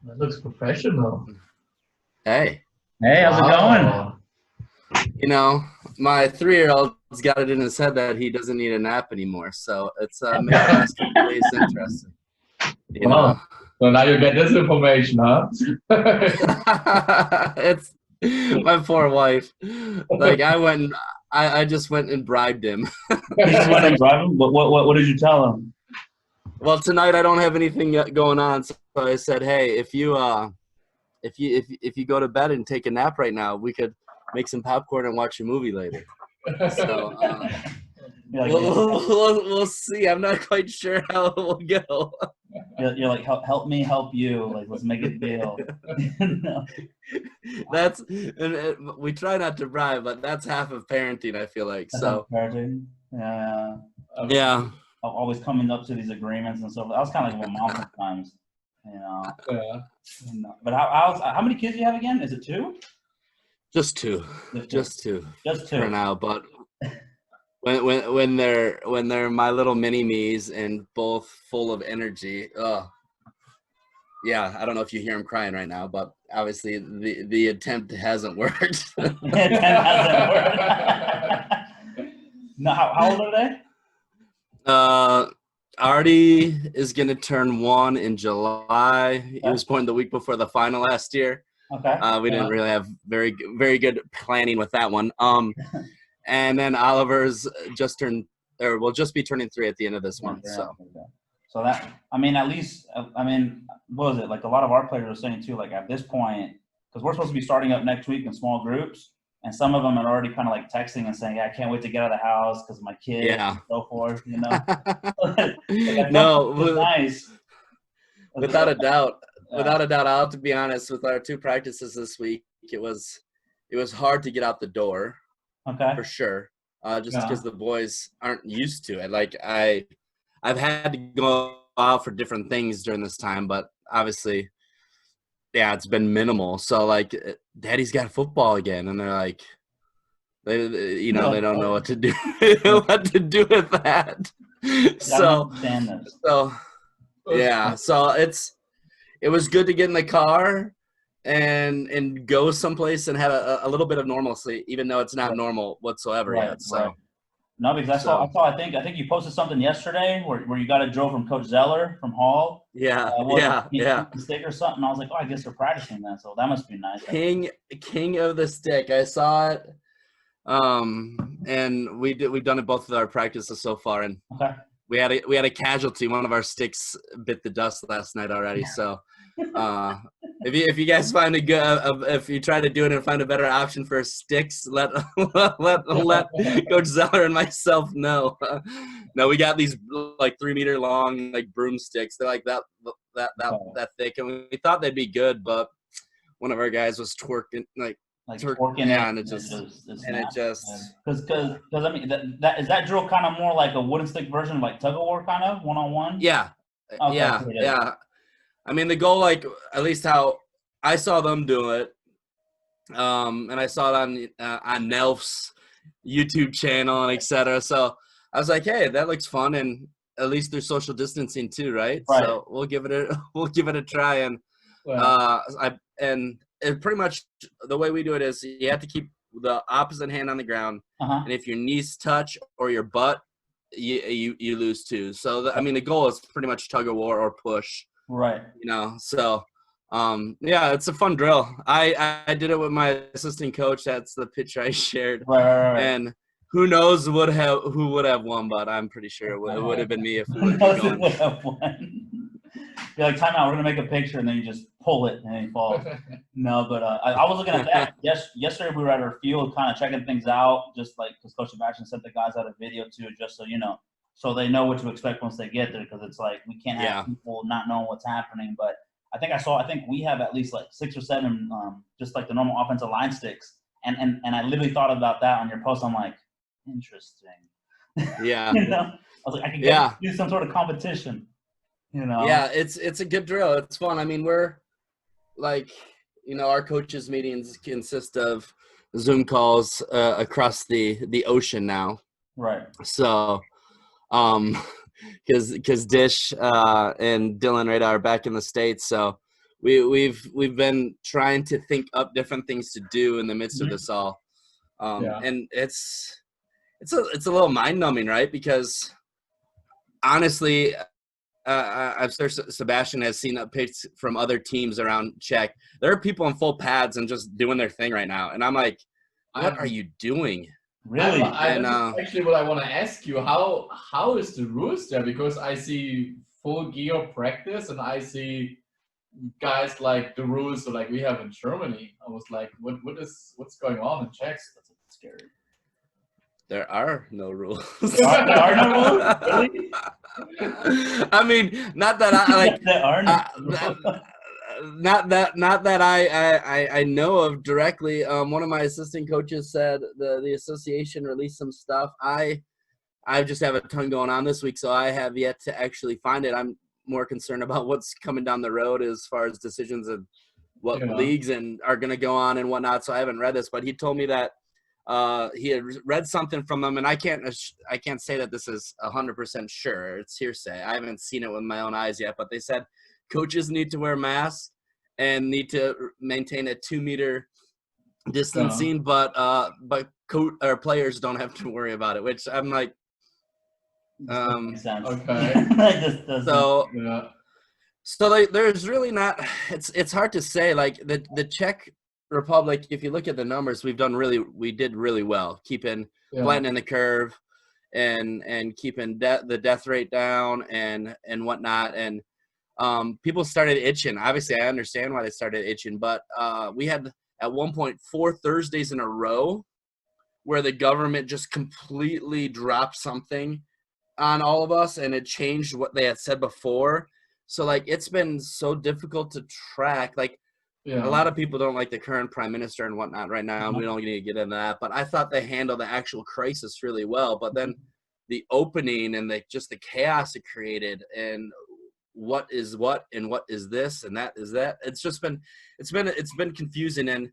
That looks professional. Hey, Hey, how's it going? Wow. you know, my 3-year-old's got it in his head that he doesn't need a nap anymore. So it's made the last couple days interesting. You know, Well, so now you get this information, huh? it's my poor wife. Like I just went and bribed him. You just went and drive him. What did you tell him? Well, tonight I don't have anything yet going on, so I said, hey, if you go to bed and take a nap right now, we could make some popcorn and watch a movie later. So You're like, we'll see. I'm not quite sure how it will go. you're like, help me, help you. Like, let's make a deal. No. That's we try not to bribe, but that's half of parenting. I feel like so. Parenting. Yeah. Yeah. Always coming up to these agreements and stuff. I was kind of like with mom sometimes, you know. Yeah. But how many kids do you have again? Is it two? Just two. Just two. Just two for now. But when they're my little mini me's and both full of energy, yeah, I don't know if you hear him crying right now, but obviously the attempt hasn't worked. It hasn't worked. No, how old are they? Artie is gonna turn 1 in July. He Okay. was born the week before the final last year. Okay. We didn't really have very good planning with that one. And then Oliver's will just be turning 3 at the end of this month. So that, I mean, at least, I mean, what was it? Like a lot of our players are saying too, like at this point, because we're supposed to be starting up next week in small groups, and some of them are already kind of like texting and saying, yeah, I can't wait to get out of the house because my kids and so forth, you know? Like, No, it's nice. without a doubt. Without a doubt, I'll have to be honest, with our 2 practices this week, it was hard to get out the door. Okay. For sure. Just because the boys aren't used to it. Like I've had to go out for different things during this time, but obviously, yeah, it's been minimal. So like, Daddy's got football again, and they're like, they don't know what to do, with that. So yeah, so it was good to get in the car and go someplace and have a little bit of normalcy, even though it's not normal whatsoever yet. So. Right. No, because I think you posted something yesterday where you got a drill from Coach Zeller from Hall. Yeah, Stick or something. I was like, oh, I guess they're practicing that, so that must be nice. King of the stick. I saw it, and we've done it both of our practices so far, and we had a casualty. One of our sticks bit the dust last night already. So, if you guys find if you try to do it and find a better option for sticks, let Coach Zeller and myself know. No, we got these like 3-meter long like broomsticks. They're like that thick, and we thought they'd be good, but one of our guys was twerking twerking, yeah, and it just because I mean that drill kind of more like a wooden stick version of like tug of war kind of one-on-one. Yeah, yeah. I mean, the goal, like at least how I saw them do it, and I saw it on Nelf's YouTube channel and etc. So I was like, hey, that looks fun, and at least there's social distancing too, right? So we'll give it a try, and and pretty much the way we do it is you have to keep the opposite hand on the ground, and if your knees touch or your butt, you lose too. So I mean, the goal is pretty much tug of war or push. Right. So yeah, it's a fun drill. I did it with my assistant coach. That's the picture I shared. Right. And who knows who would have won, but I'm pretty sure it would have been me if we would have won. You're like, time out, we're gonna make a picture, and then you just pull it and then you fall. No, but I was looking at that. Yesterday we were at our field kind of checking things out, just like because Coach Sebastian sent the guys out a video too, just so you know. So they know what to expect once they get there, because it's like we can't have people not knowing what's happening. But I think we have at least like 6 or 7 just like the normal offensive line sticks. And I literally thought about that on your post. I'm like, interesting. Yeah. You know? I was like, I can do some sort of competition. You know? Yeah, it's a good drill. It's fun. I mean, we're like, our coaches meetings consist of Zoom calls across the ocean now. Right. So because Dish and Dylan Rada are back in the States, so we've been trying to think up different things to do in the midst of this all. And it's a little mind numbing, right? Because honestly, I'm sure Sebastian has seen pics from other teams around Cech. There are people in full pads and just doing their thing right now. And I'm like, what are you doing? Really? And actually what I want to ask you, how is the rules there? Because I see full gear practice and I see guys like the rules like we have in Germany. I was like, what's going on in Czech? That's scary. There are no rules. There are no rules? Really? I mean, not that I like. There are no not that I know of directly. One of my assistant coaches said the association released some stuff. I just have a ton going on this week, so I have yet to actually find it. I'm more concerned about what's coming down the road as far as decisions of what leagues and are going to go on and whatnot. So I haven't read this, but he told me that he had read something from them, and I can't say that this is 100% sure. It's hearsay. I haven't seen it with my own eyes yet, but they said coaches need to wear masks and need to maintain a 2-meter distancing, but players don't have to worry about it, which I'm like, okay. So there's really not. It's hard to say. Like the Czech Republic, if you look at the numbers, we did really well, keeping flattening the curve, and keeping the death rate down and whatnot. And people started itching. Obviously, I understand why they started itching, but we had at one point 4 Thursdays in a row where the government just completely dropped something on all of us, and it changed what they had said before. So like it's been so difficult to track. Like a lot of people don't like the current prime minister and whatnot right now, and we don't need to get into that. But I thought they handled the actual crisis really well. But then the opening and just the chaos it created, and what is what and what is this and that is that. It's been confusing, and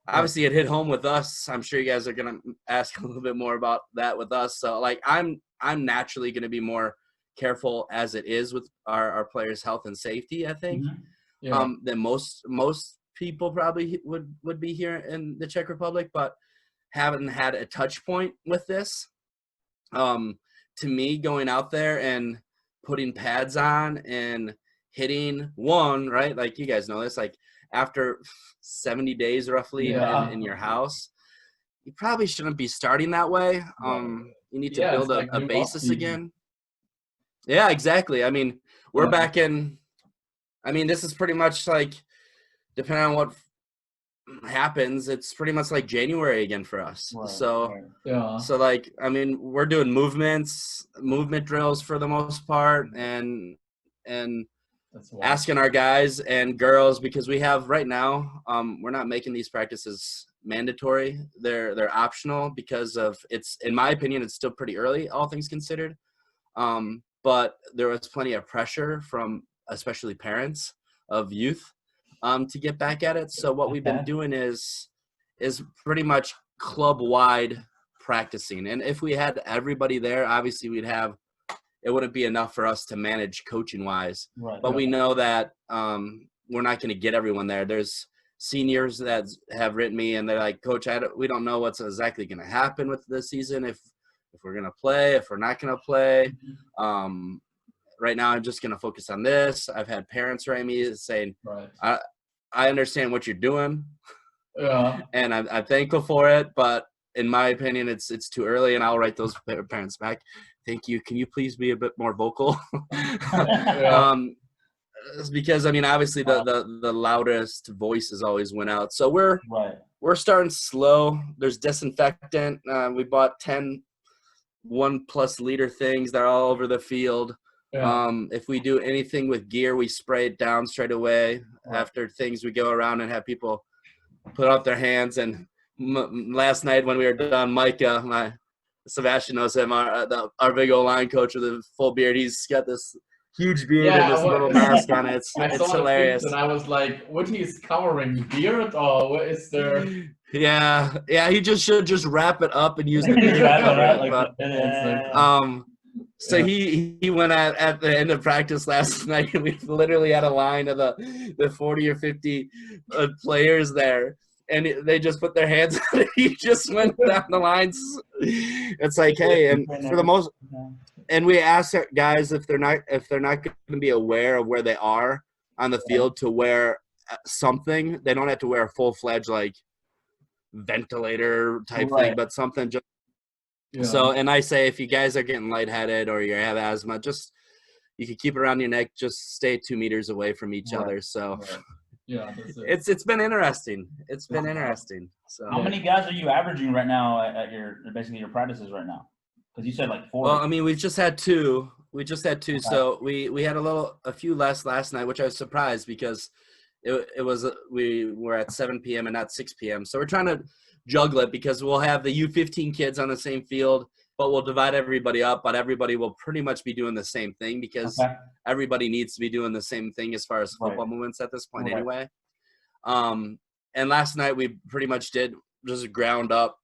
obviously it hit home with us. I'm sure you guys are gonna ask a little bit more about that with us. So like I'm naturally gonna be more careful as it is with our players' health and safety, I think, than most people probably would be here in the Czech Republic, but haven't had a touch point with this. To me, going out there and putting pads on and hitting one, right? Like you guys know this, like after 70 days roughly in your house, you probably shouldn't be starting that way. You need to build a basis again. Yeah, exactly. I mean, we're back in, I mean, this is pretty much like, depending on what happens, it's pretty much like January again for us. Right, so right. So like, I mean, we're doing movement drills for the most part, and asking our guys and girls, because we have right now, we're not making these practices mandatory. They're optional because of it's, in my opinion, it's still pretty early, all things considered. But there was plenty of pressure from especially parents of youth to get back at it. So what we've been doing is pretty much club-wide practicing. And if we had everybody there, obviously it wouldn't be enough for us to manage coaching-wise. Right. But we know that we're not going to get everyone there. There's seniors that have written me, and they're like, Coach, we don't know what's exactly going to happen with this season, if we're going to play, if we're not going to play. Right now, I'm just going to focus on this. I've had parents write me saying, I understand what you're doing, and I'm thankful for it, but in my opinion, it's too early, and I'll write those parents back. Thank you. Can you please be a bit more vocal? Because, I mean, obviously the loudest voices always win out. So we're starting slow. There's disinfectant. We bought 10 1+ liter things that are all over the field. If we do anything with gear, we spray it down straight away. After things, we go around and have people put out their hands. And last night when we were done, Micah, Sebastian knows him, our big old line coach with a full beard. He's got this huge beard and this little mask on it. It's hilarious. And I was like, what he's covering, the beard, or what is there? Yeah, he should just wrap it up and use the beard. So he went at the end of practice last night, and we literally had a line of the 40 or 50 players there, and they just put their hands on it. He just went down the lines. It's like, hey, and for the most, and we asked our guys if they're not going to be aware of where they are on the field to wear something. They don't have to wear a full-fledged like ventilator type thing, but something just. Yeah. So, and I say, if you guys are getting lightheaded or you have asthma, just you can keep it around your neck. Just stay 2 meters away from each other. So, yeah, that's it's been interesting. It's been interesting. So, how many guys are you averaging right now at your practices right now? Because you said like 4. Well, I mean, we've just had 2. We just had 2. Okay. So we had a few less last night, which I was surprised because we were at 7 p.m. and not 6 p.m. So we're trying to juggle it because we'll have the U15 kids on the same field, but we'll divide everybody up, but everybody will pretty much be doing the same thing because everybody needs to be doing the same thing as far as football movements at this point anyway. And last night we pretty much did just ground up.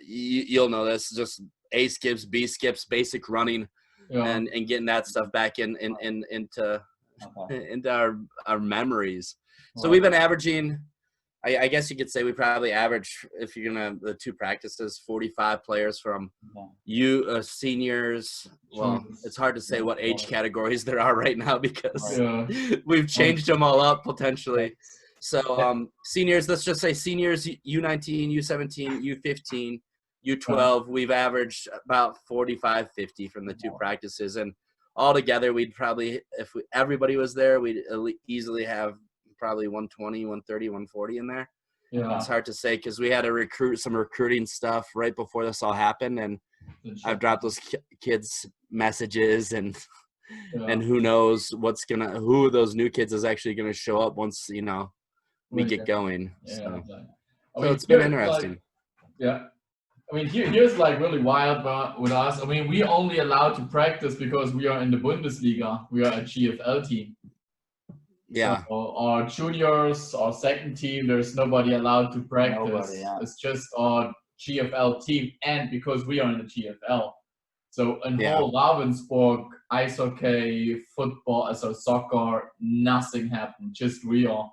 You'll know this, just A skips, B skips, basic running, and getting that stuff back into our memories. So we've been averaging – I guess you could say we probably average, if you're going to the 2 practices, 45 players from seniors. Well, it's hard to say what age categories there are right now because we've changed them all up potentially. So seniors, let's just say seniors, U19, U17, U15, U12, we've averaged about 45, 50 from the 2 practices. And altogether, we'd probably, if everybody was there, we'd easily have probably 120, 130, 140 in there. Yeah. It's hard to say because we had to recruit some recruiting stuff right before this all happened, and I've dropped those kids messages and who knows who of those new kids is actually going to show up once, we get going. So it's been interesting. I mean, here's like really wild with us. I mean, we only allowed to practice because we are in the Bundesliga. We are a GFL team. Yeah. So our juniors, our second team, there's nobody allowed to practice. It's just our GFL team, and because we are in the GFL. So in whole Ravensburg, ice hockey, football, soccer, nothing happened, just real.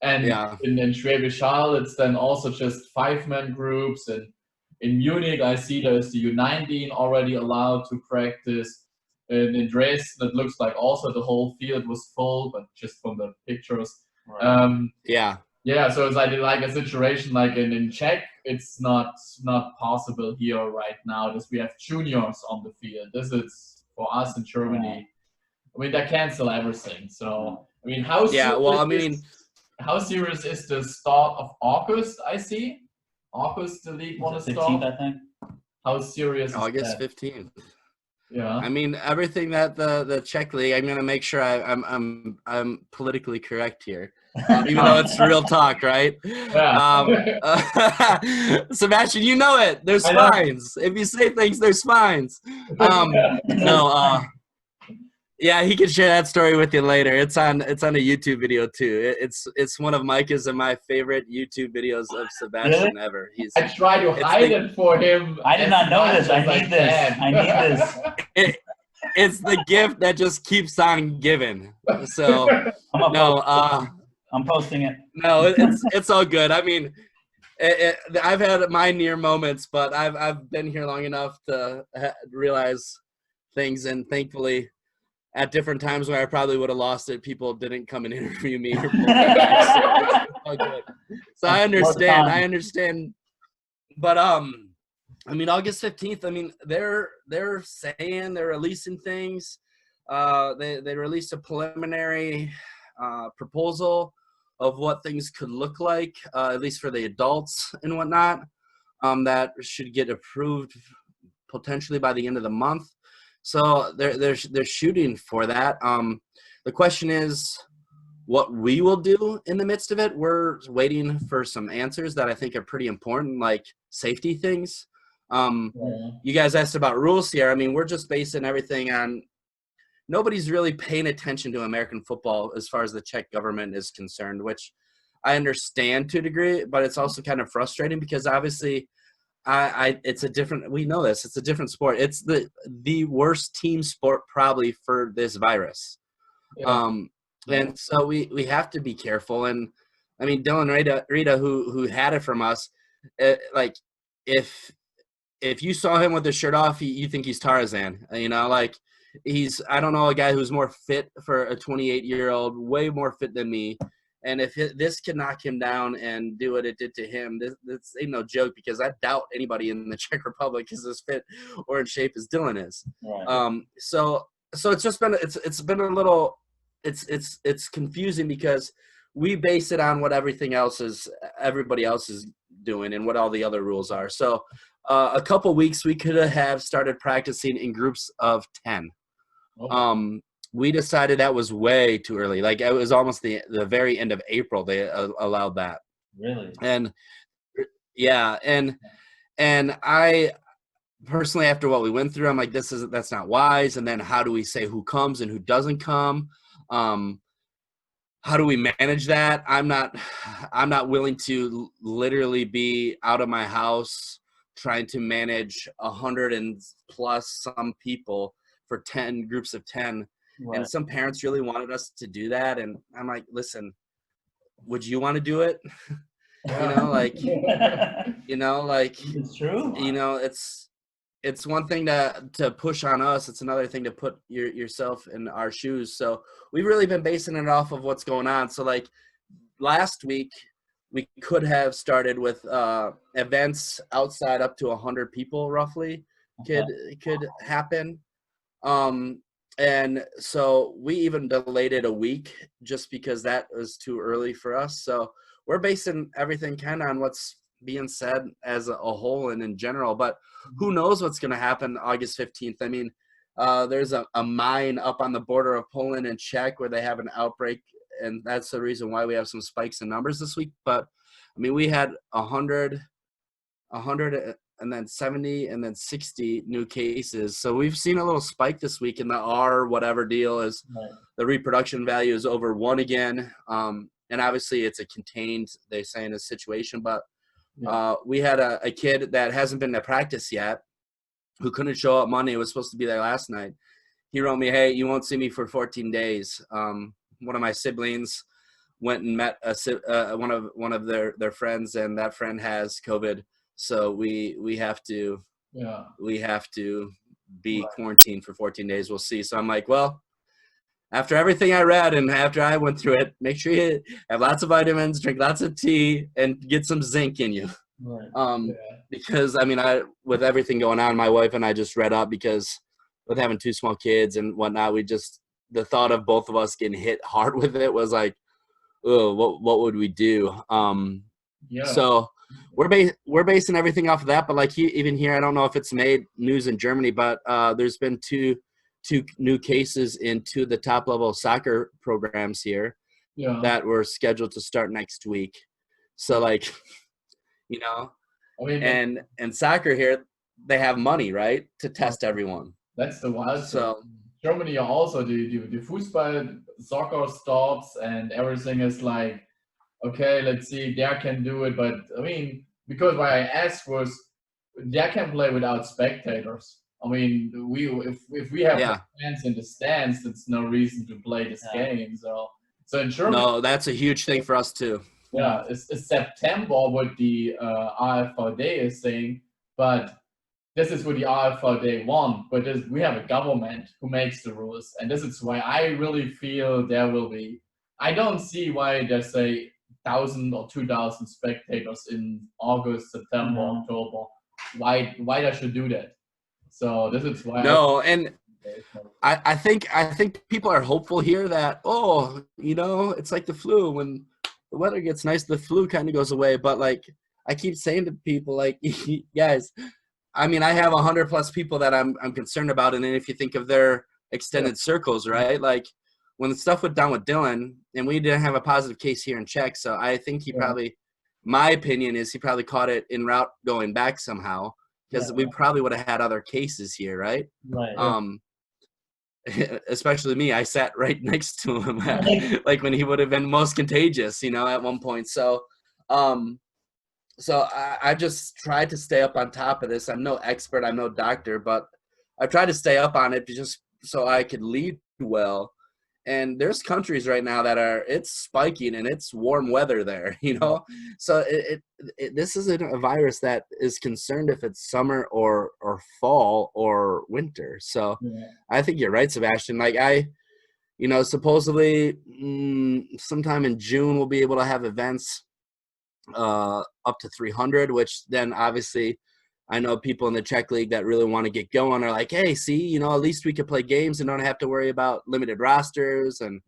And in Schwäbisch Hall, it's then also just 5-man groups. And in Munich, I see there's the U19 already allowed to practice. And in Dresden, it looks like also the whole field was full, but just from the pictures. So it's like a situation like in Czech, it's not possible here right now. That we have juniors on the field. This is for us in Germany. I mean, they cancel everything. So I mean, how serious is the start of August? I see August the league want to start. I think. How serious? August 15th. Yeah. I mean, everything that the Czech league. I'm gonna make sure I'm politically correct here, even though it's real talk, right? Yeah. Sebastian, you know it. There's fines if you say things. There's fines. Yeah, he can share that story with you later. It's on a YouTube video too. It's one of Micah's and my favorite YouTube videos of Sebastian ever. I try to hide it for him. I did not know this. I need this. It's the gift that just keeps on giving. So I'm posting it. No, it's all good. I mean, I've had my near moments, but I've been here long enough to realize things, and thankfully, at different times where I probably would have lost it, people didn't come and interview me. So I understand. But I mean, August 15th. I mean, they're saying they're releasing things. They released a preliminary proposal of what things could look like, at least for the adults and whatnot. That should get approved potentially by the end of the month. So they're shooting for that. The question is what we will do in the midst of it. We're waiting for some answers that I think are pretty important, like safety things. You guys asked about rules here. I mean, we're just basing everything on nobody's really paying attention to American football as far as the Czech government is concerned, which I understand to a degree, but it's also kind of frustrating because obviously it's a different, we know this, it's a different sport. It's the worst team sport probably for this virus. Yeah. And so we have to be careful. And I mean, Dylan Rita, who had it from us, like if you saw him with his shirt off, you think he's Tarzan, you know, like I don't know a guy who's more fit for a 28-year-old, way more fit than me. And if this can knock him down and do what it did to him, this ain't no joke, because I doubt anybody in the Czech Republic is as fit or in shape as Dylan is. Right. So it's just been it's been a little it's confusing, because we base it on what everybody else is doing and what all the other rules are. So a couple weeks we could have started practicing in groups of 10. Okay. We decided that was way too early. Like it was almost the very end of April they allowed that. Really? And yeah, and I personally, after what we went through, I'm like, that's not wise. And then how do we say who comes and who doesn't come? How do we manage that? I'm not willing to literally be out of my house trying to manage 100 and plus some people for 10 groups of 10. Right. And some parents really wanted us to do that. And I'm like, listen, would you want to do it? You know, like, it's true. You know, it's one thing to push on us. It's another thing to put yourself in our shoes. So we've really been basing it off of what's going on. So like last week, we could have started with events outside up to 100 people roughly could happen. And so we even delayed it a week just because that was too early for us. So we're basing everything kind of on what's being said as a whole and in general, but who knows what's going to happen August 15th. I mean, there's a mine up on the border of Poland and Czech where they have an outbreak, and that's the reason why we have some spikes in numbers this week. But I mean, we had 100 and then 70 and then 60 new cases. So we've seen a little spike this week in the R whatever deal is. Right. The reproduction value is over 1 again. And obviously it's a contained, they say, in a situation, but we had a kid that hasn't been to practice yet who couldn't show up Monday, was supposed to be there last night. He wrote me, hey, you won't see me for 14 days. One of my siblings went and met one of their friends, and that friend has COVID. So we have to be quarantined for 14 days. We'll see. So I'm like, well, after everything I read and after I went through it, make sure you have lots of vitamins, drink lots of tea, and get some zinc in you. Right. Because I mean, with everything going on, my wife and I just read up, because with having 2 small kids and whatnot, the thought of both of us getting hit hard with it was like, oh, what would we do? So we're basing everything off of that. But like even here, I don't know if it's made news in Germany, but there's been two new cases in 2 of the top level soccer programs here that were scheduled to start next week. So like, you know, I mean, and soccer here, they have money, right, to test everyone. That's the wild. So Germany also the football, soccer stops and everything is like, okay, let's see, they can do it. But I mean, because what I asked was, they can play without spectators. I mean, if we have fans in the stands, that's no reason to play this game. So in Germany, no, that's a huge thing for us too. Yeah, it's September what the RFVD is saying, but this is what the RFVD want. But we have a government who makes the rules, and this is why I really feel there will be. I don't see why they say 1,000 or 2,000 spectators in August, September, October. Why they should do that? So this is why. No, and I think people are hopeful here that, oh, you know, it's like the flu. When the weather gets nice, the flu kind of goes away. But like I keep saying to people, like, guys, I mean, I have 100 plus people that I'm concerned about, and then if you think of their extended circles, right? Like when the stuff went down with Dylan, and we didn't have a positive case here in Czech, so I think he probably, my opinion is he probably caught it en route going back somehow. Because we probably would have had other cases here, right? Right. Especially me, I sat right next to him, like when he would have been most contagious, you know, at one point. So, So I just tried to stay up on top of this. I'm no expert, I'm no doctor, but I tried to stay up on it just so I could lead well. And there's countries right now that it's spiking and it's warm weather there, So this isn't a virus that is concerned if it's summer or fall or winter. So I think you're right, Sebastian. Like supposedly sometime in June we'll be able to have events up to 300, which then obviously I know people in the Czech league that really want to get going are like, hey, see, at least we could play games and don't have to worry about limited rosters and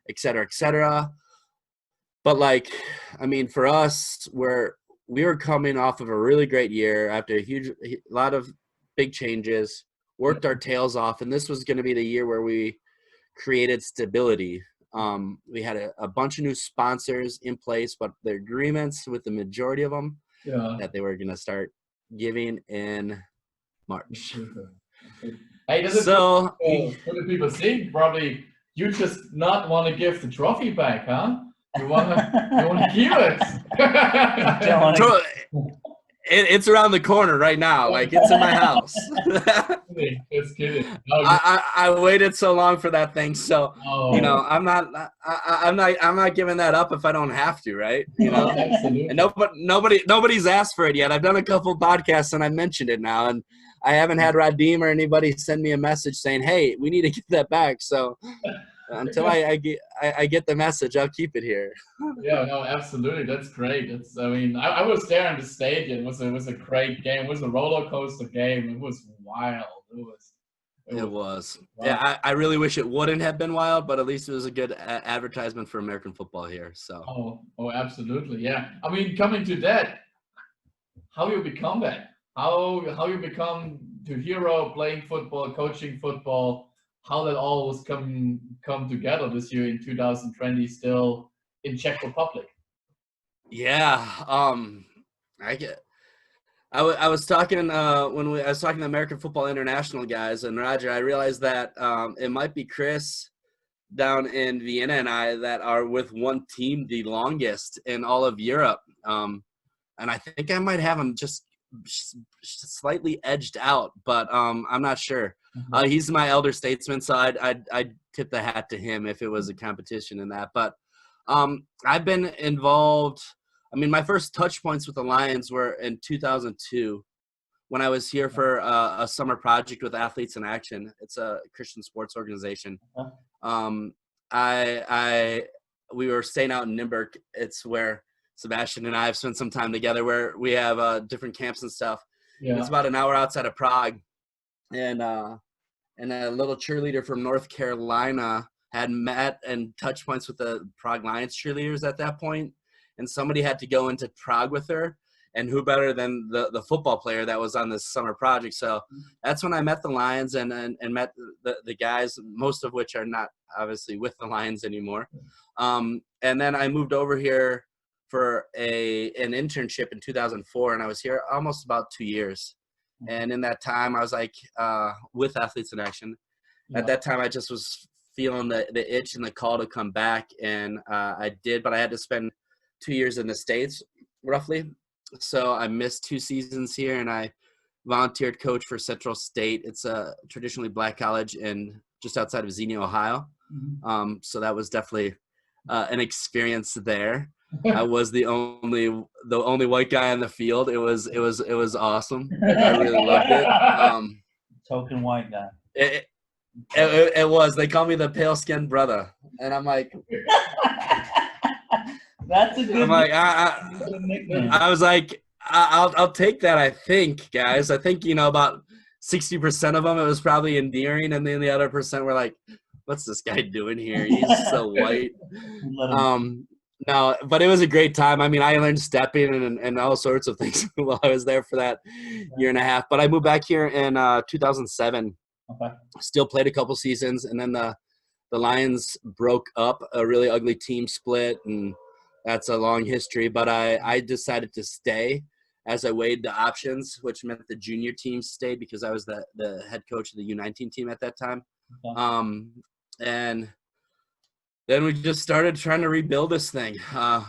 et cetera, et cetera. But for us, we were coming off of a really great year after a lot of big changes, worked our tails off, and this was going to be the year where we created stability. We had a bunch of new sponsors in place, but the agreements with the majority of them that they were going to start giving in March. Hey, what do people think? Probably you just not want to give the trophy back, huh? You want to keep it. It's around the corner right now. Like, it's in my house. Just kidding. No, I waited so long for that thing, so I'm not giving that up if I don't have to, right? Absolutely. And nobody's asked for it yet. I've done a couple podcasts and I mentioned it now, and I haven't had Radim or anybody send me a message saying, "Hey, we need to get that back." So until I get the message, I'll keep it here. Yeah, no, absolutely. That's great. I was there in the stadium. It was a great game. It was a roller coaster game. It was wild. It was. Wild. Yeah, I really wish it wouldn't have been wild, but at least it was a good advertisement for American football here. So. Oh, absolutely. Yeah. Coming to that, how you become that? How you become to hero playing football, coaching football? How that all was come together this year in 2020, still in Czech Republic. Yeah, I was talking I was talking to American Football International guys and Roger. I realized that it might be Chris down in Vienna and I that are with one team the longest in all of Europe, and I think I might have him just slightly edged out, but I'm not sure. He's my elder statesman, so I'd tip the hat to him if it was a competition in that. But I've been involved. My first touch points with the Lions were in 2002 when I was here for a summer project with Athletes in Action. It's a Christian sports organization. We were staying out in Nürnberg. It's where Sebastian and I have spent some time together, where we have different camps and stuff. Yeah. It's about an hour outside of Prague, and a little cheerleader from North Carolina had met and touch points with the Prague Lions cheerleaders at that point, and somebody had to go into Prague with her, and who better than the football player that was on this summer project. So that's when I met the Lions and met the guys, most of which are not obviously with the Lions anymore. And then I moved over here for an internship in 2004, and I was here almost about 2 years. And in that time, I was with Athletes in Action. Yeah. At that time, I just was feeling the itch and the call to come back, and I did, but I had to spend 2 years in the States, roughly. So I missed 2 seasons here, and I volunteered coach for Central State. It's a traditionally black college just outside of Xenia, Ohio. Mm-hmm. So that was definitely an experience there. I was the only white guy on the field. It was awesome. I really loved it. Token white guy. It was. They call me the pale skinned brother, and I'm like, that's a good. I'm like, I was like, I'll take that. I think, guys. I think about 60% of them it was probably endearing, and then the other percent were like, what's this guy doing here? He's so white. No, but it was a great time. I learned stepping and all sorts of things while I was there for that year and a half. But I moved back here in 2007. Okay. Still played a couple seasons, and then the Lions broke up, a really ugly team split, and that's a long history. But I decided to stay as I weighed the options, which meant the junior team stayed because I was the head coach of the U19 team at that time. Okay. And then we just started trying to rebuild this thing.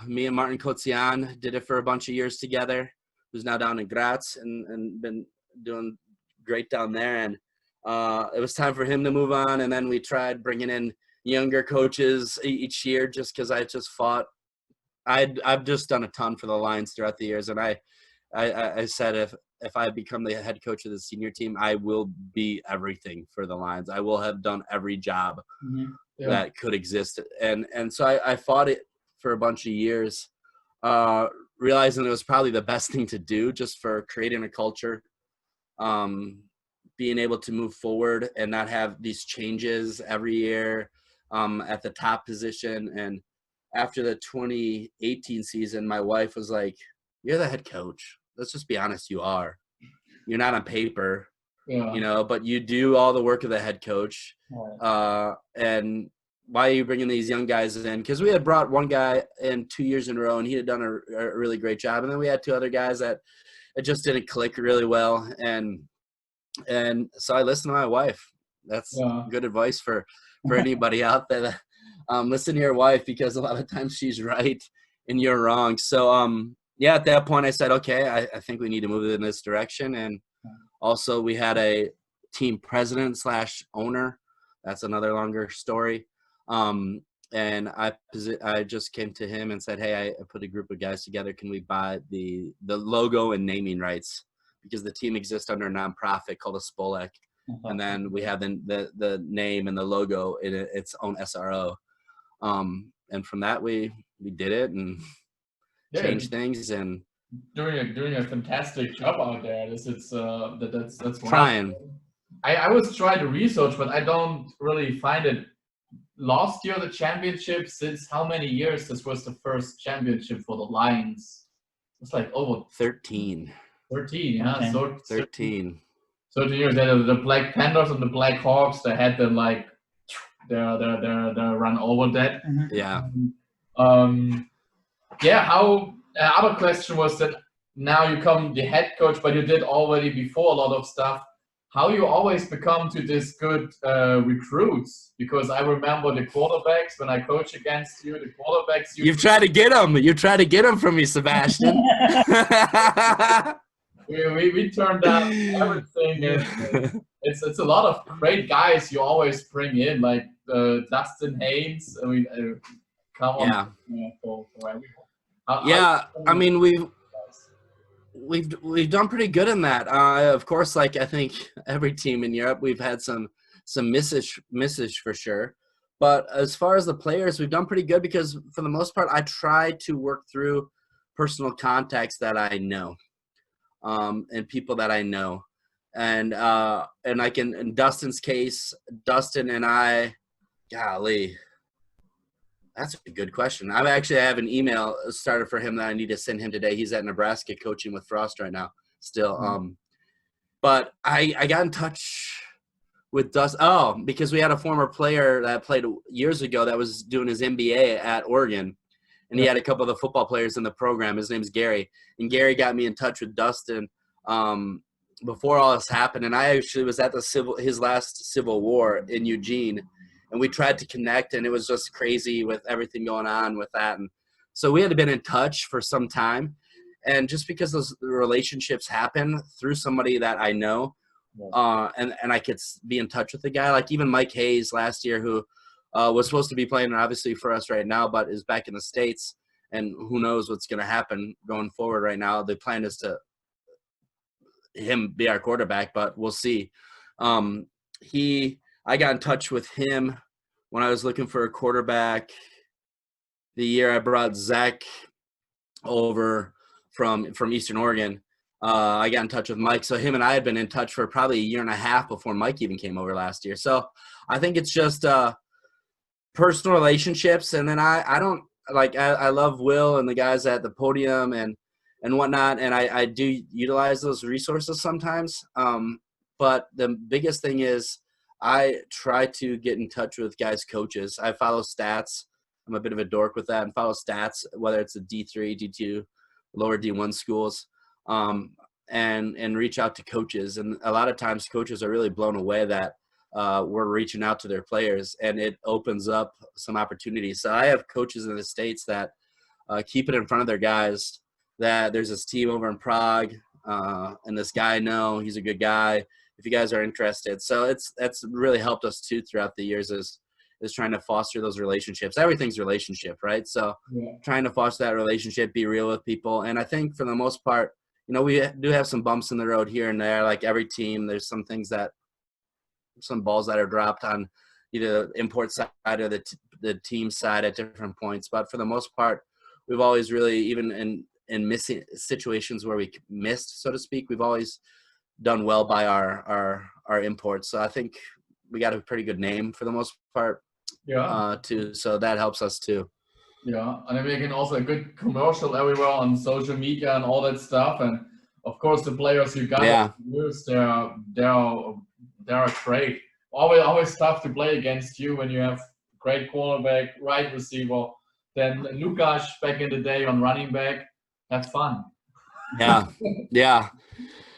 Me and Martin Kotzian did it for a bunch of years together, who's now down in Graz and been doing great down there. And it was time for him to move on. And then we tried bringing in younger coaches each year just because I've just done a ton for the Lions throughout the years. And I said if I become the head coach of the senior team, I will be everything for the Lions. I will have done every job that could exist. And so I fought it for a bunch of years, realizing it was probably the best thing to do just for creating a culture, being able to move forward and not have these changes every year at the top position. And after the 2018 season, my wife was like, "You're the head coach. Let's just be honest, you are. You're not on paper, but you do all the work of the head coach. And why are you bringing these young guys in?" Because we had brought one guy in 2 years in a row, and he had done a really great job. And then we had two other guys that it just didn't click really well. And so I listened to my wife. That's good advice for anybody out there. Listen to your wife, because a lot of times she's right and you're wrong. So, at that point I said, okay, I think we need to move in this direction. And also we had a team president / owner. That's another longer story. And I just came to him and said, hey, I put a group of guys together. Can we buy the logo and naming rights? Because the team exists under a nonprofit called a Spolek. And then we have the name and the logo in its own SRO. And from that we did it and changed things and doing a fantastic job out there. That's trying. I was trying to research, but I don't really find it. Last year the championship, since how many years this was the first championship for the Lions? It's like over 13. 13, yeah. Okay. So 13. 13 years. The Black Panthers and the Black Hawks, they had them like their run over that. Yeah. How other question was that now you come the head coach, but you did already before a lot of stuff. How you always become to this good recruits? Because I remember the quarterbacks when I coach against you. The quarterbacks you've tried to get them. You tried to get them from me, Sebastian. we turned down everything. It's a lot of great guys you always bring in, like Dustin Haynes. I mean, come on, for everyone. I mean we've done pretty good in that. Of course, like I think every team in Europe, we've had some misses for sure. But as far as the players, we've done pretty good because for the most part, I try to work through personal contacts that I know, and people that I know, and I can. In Dustin's case, Dustin and I, golly. That's a good question. I have an email started for him that I need to send him today. He's at Nebraska coaching with Frost right now still. But I got in touch with Dustin. Oh, because we had a former player that played years ago that was doing his MBA at Oregon. And he had a couple of the football players in the program. His name's Gary. And Gary got me in touch with Dustin before all this happened. And I actually was at his last Civil War in Eugene. And we tried to connect, and it was just crazy with everything going on with that. And so we had been in touch for some time. And just because those relationships happen through somebody that I know, and I could be in touch with the guy, like even Mike Hayes last year, who was supposed to be playing obviously for us right now, but is back in the States. And who knows what's going to happen going forward right now. The plan is to him be our quarterback, but we'll see. I got in touch with him when I was looking for a quarterback the year I brought Cech over from Eastern Oregon. I got in touch with Mike. So him and I had been in touch for probably a year and a half before Mike even came over last year. So I think it's just personal relationships. And then I don't like I love Will and the guys at the podium and whatnot. And I do utilize those resources sometimes. But the biggest thing is I try to get in touch with guys' coaches. I follow stats. I'm a bit of a dork with that and follow stats, whether it's a D3, D2, lower D1 schools, and reach out to coaches. And a lot of times coaches are really blown away that were reaching out to their players, and it opens up some opportunities. So I have coaches in the States that keep it in front of their guys, that there's this team over in Prague, and this guy I know, he's a good guy, if you guys are interested. So that's really helped us too throughout the years, is trying to foster those relationships. Everything's relationship, right? So trying to foster that relationship, be real with people. And I think for the most part, you know, we do have some bumps in the road here and there. Like every team, there's some things some balls that are dropped on either the import side or the team side at different points. But for the most part, we've always really, even in missing situations where we missed, so to speak, we've always done well by our imports. So I think we got a pretty good name for the most part. Too. So that helps us too. Yeah, and then making also a good commercial everywhere on social media and all that stuff. And of course, the players you got use, they're great. Always tough to play against you when you have great quarterback, right receiver. Then Lukas back in the day on running back. Have fun. Yeah.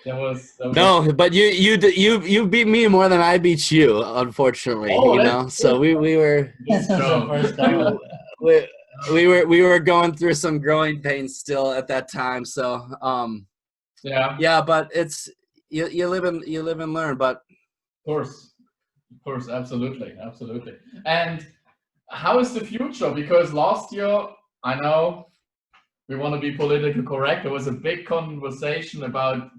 No, but you beat me more than I beat you, unfortunately. So we were we were going through some growing pains still at that time. So but it's you live and learn. But of course, absolutely. And how is the future? Because last year, I know we want to be politically correct. There was a big conversation about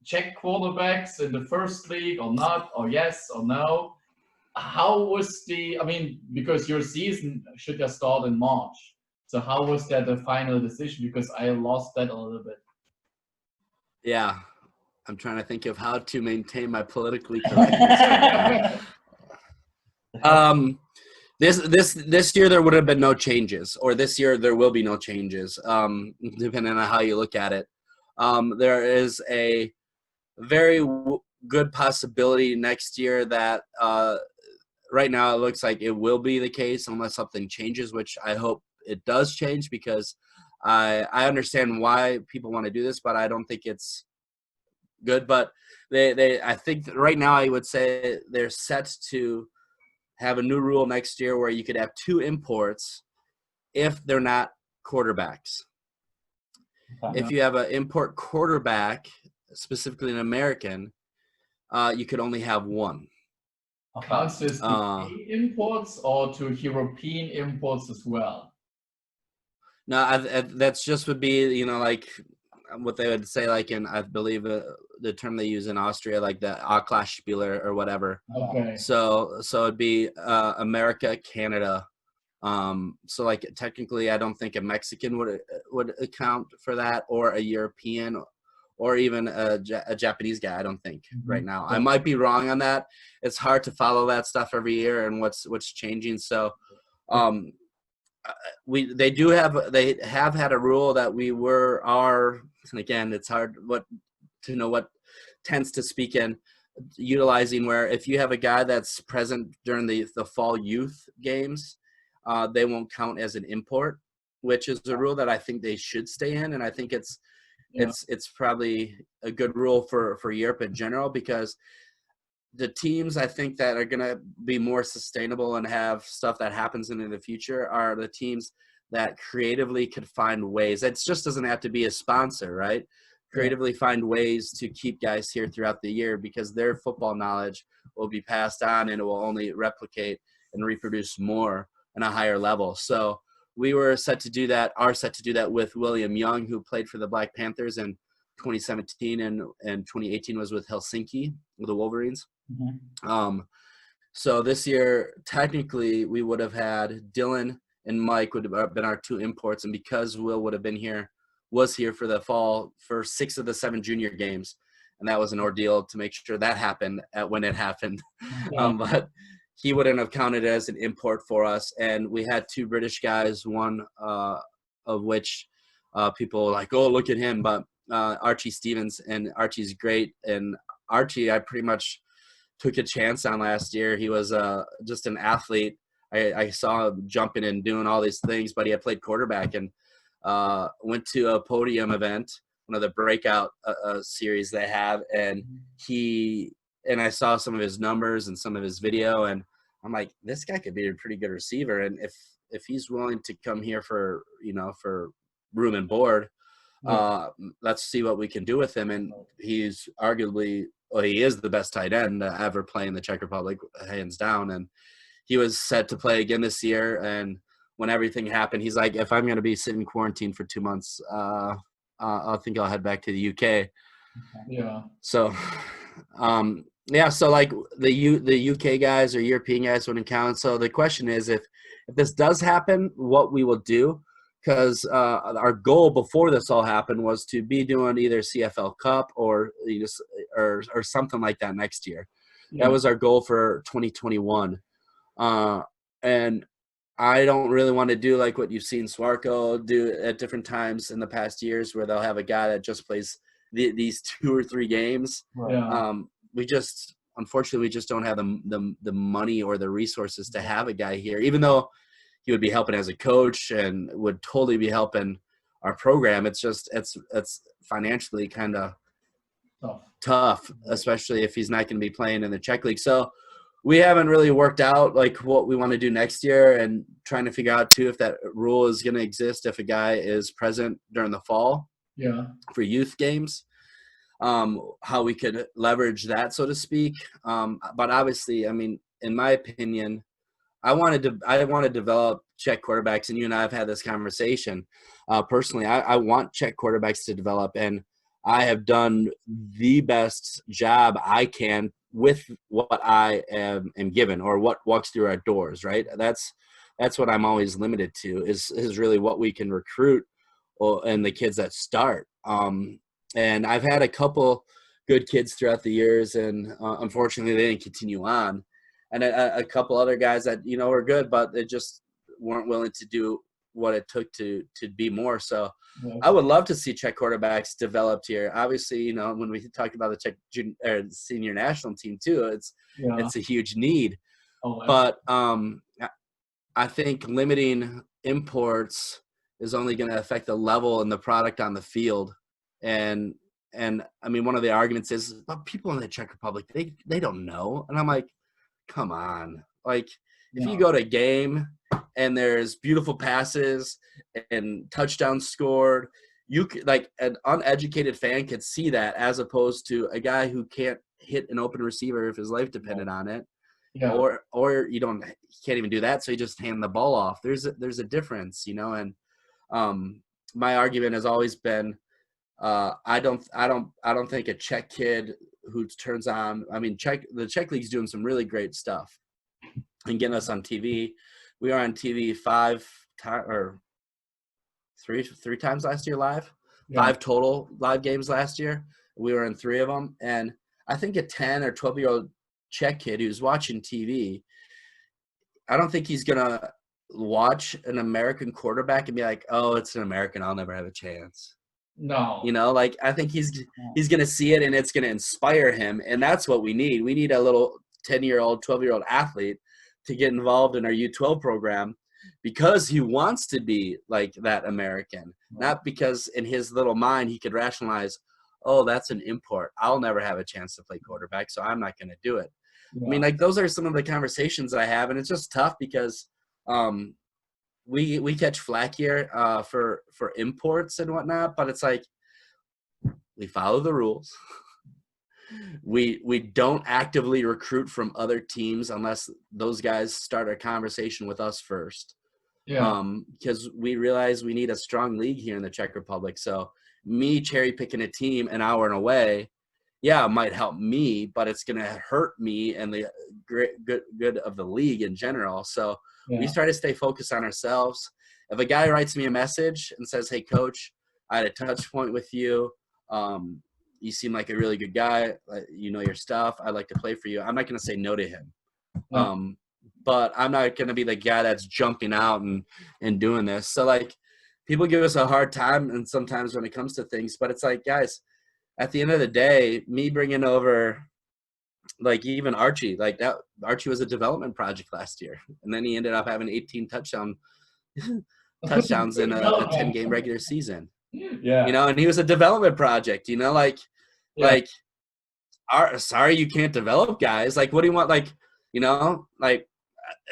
Czech quarterbacks in the first league or not, or yes or no. How was because your season should have started in March. So how was that the final decision? Because I lost that a little bit. Yeah. I'm trying to think of how to maintain my politically correctness. This year there would have been no changes, or this year there will be no changes, depending on how you look at it. There is a very good possibility next year that right now it looks like it will be the case unless something changes, which I hope it does change, because I understand why people want to do this, but I don't think it's good. But I think right now I would say they're set to have a new rule next year where you could have 2 imports if they're not quarterbacks. If you have an import quarterback, specifically an American, you could only have 1. Counts this to imports or to European imports as well? No, that's just would be, like what they would say, like in, I believe the term they use in Austria, like the A-Class-Spieler or whatever. Okay. So it'd be America, Canada. So like technically, I don't think a Mexican would account for that, or a European, or even a Japanese guy. I don't think right now. I might be wrong on that. It's hard to follow that stuff every year and what's changing. So, they have had a rule that and again, it's hard to know what tense to speak in, utilizing, where if you have a guy that's present during the fall youth games, they won't count as an import, which is a rule that I think they should stay in. And I think it's probably a good rule for Europe in general, because the teams I think that are going to be more sustainable and have stuff that happens in the future are the teams that creatively could find ways. It just doesn't have to be a sponsor, right? Creatively find ways to keep guys here throughout the year, because their football knowledge will be passed on and it will only replicate and reproduce more on a higher level. So we were set to do that with William Young, who played for the Black Panthers in 2017 and 2018 was with Helsinki with the Wolverines. So this year, technically, we would have had Dylan and Mike would have been our 2 imports. And because Will would have was here for the fall for 6 of the 7 junior games. And that was an ordeal to make sure that happened when it happened. But he wouldn't have counted as an import for us. And we had 2 British guys, one of which people were like, oh, look at him. But Archie Stevens, and Archie's great. And Archie, I pretty much took a chance on last year. He was just an athlete. I saw him jumping and doing all these things, but he had played quarterback and went to a podium event, one of the breakout series they have, and he and I saw some of his numbers and some of his video, and I'm like, this guy could be a pretty good receiver. And if he's willing to come here for, for room and board, let's see what we can do with him. And he's arguably, he is the best tight end to ever play in the Czech Republic, hands down. And he was set to play again this year. And when everything happened, he's like, if I'm going to be sitting in quarantine for 2 months, I think I'll head back to the UK. Yeah. So, so like the UK guys or European guys wouldn't count. So the question is, if this does happen, what we will do, because our goal before this all happened was to be doing either CFL Cup or or something like that next year. Yeah. That was our goal for 2021. And I don't really want to do like what you've seen Swarco do at different times in the past years, where they'll have a guy that just plays these 2 or 3 games. Yeah. Unfortunately, we just don't have the money or the resources to have a guy here, even though he would be helping as a coach and would totally be helping our program. It's just, it's financially kind of tough, especially if he's not going to be playing in the Czech League. So we haven't really worked out like what we want to do next year, and trying to figure out too if that rule is going to exist if a guy is present during the fall for youth games, how we could leverage that, so to speak. But obviously, I mean, in my opinion, I want to develop Czech quarterbacks, and you and I have had this conversation. Personally, I want Czech quarterbacks to develop, and I have done the best job I can with what I am given, or what walks through our doors, right? That's what I'm always limited to, is really what we can recruit and the kids that start. And I've had a couple good kids throughout the years, and unfortunately they didn't continue on. And a couple other guys that, were good, but they just weren't willing to do what it took to be more. So I would love to see Czech quarterbacks developed here. Obviously, when we talked about the Czech senior national team too, it's a huge need. But I think limiting imports is only going to affect the level and the product on the field. And I mean, one of the arguments is, but people in the Czech Republic, they don't know. And I'm like, come on. Like, if you go to a game and there's beautiful passes and touchdowns scored, you could, like, an uneducated fan could see that, as opposed to a guy who can't hit an open receiver if his life depended on it. Yeah. Or you can't even do that, so you just hand the ball off. There's a difference, and my argument has always been, I don't think a Czech kid who turns on, I mean, the Czech League's doing some really great stuff and getting us on TV. We were on TV three times last year live. 5 total live games last year. We were in 3 of them. And I think a 10 or 12-year-old Czech kid who's watching TV, I don't think he's going to watch an American quarterback and be like, oh, it's an American, I'll never have a chance. No. Like, I think he's going to see it, and it's going to inspire him. And that's what we need. We need a little 10-year-old, 12-year-old athlete to get involved in our U12 program, because he wants to be like that American, not because in his little mind he could rationalize, oh, that's an import, I'll never have a chance to play quarterback, so I'm not going to do it. I mean, like, those are some of the conversations I have, and it's just tough because we catch flack here for imports and whatnot, but it's like, we follow the rules. We don't actively recruit from other teams unless those guys start a conversation with us first. Because we realize we need a strong league here in the Czech Republic. So me cherry picking a team an hour and away, it might help me, but it's going to hurt me and the good of the league in general. So we try to stay focused on ourselves. If a guy writes me a message and says, hey, coach, I had a touch point with you. You seem like a really good guy. You know your stuff. I'd like to play for you. I'm not going to say no to him. But I'm not going to be the guy that's jumping out and doing this. So, like, people give us a hard time, and sometimes when it comes to things. But it's like, guys, at the end of the day, me bringing over, like, even Archie, like that, Archie was a development project last year. And then he ended up having 18 touchdowns in a 10-game regular season. And he was a development project, like sorry you can't develop guys. Like, what do you want? Like, you know, like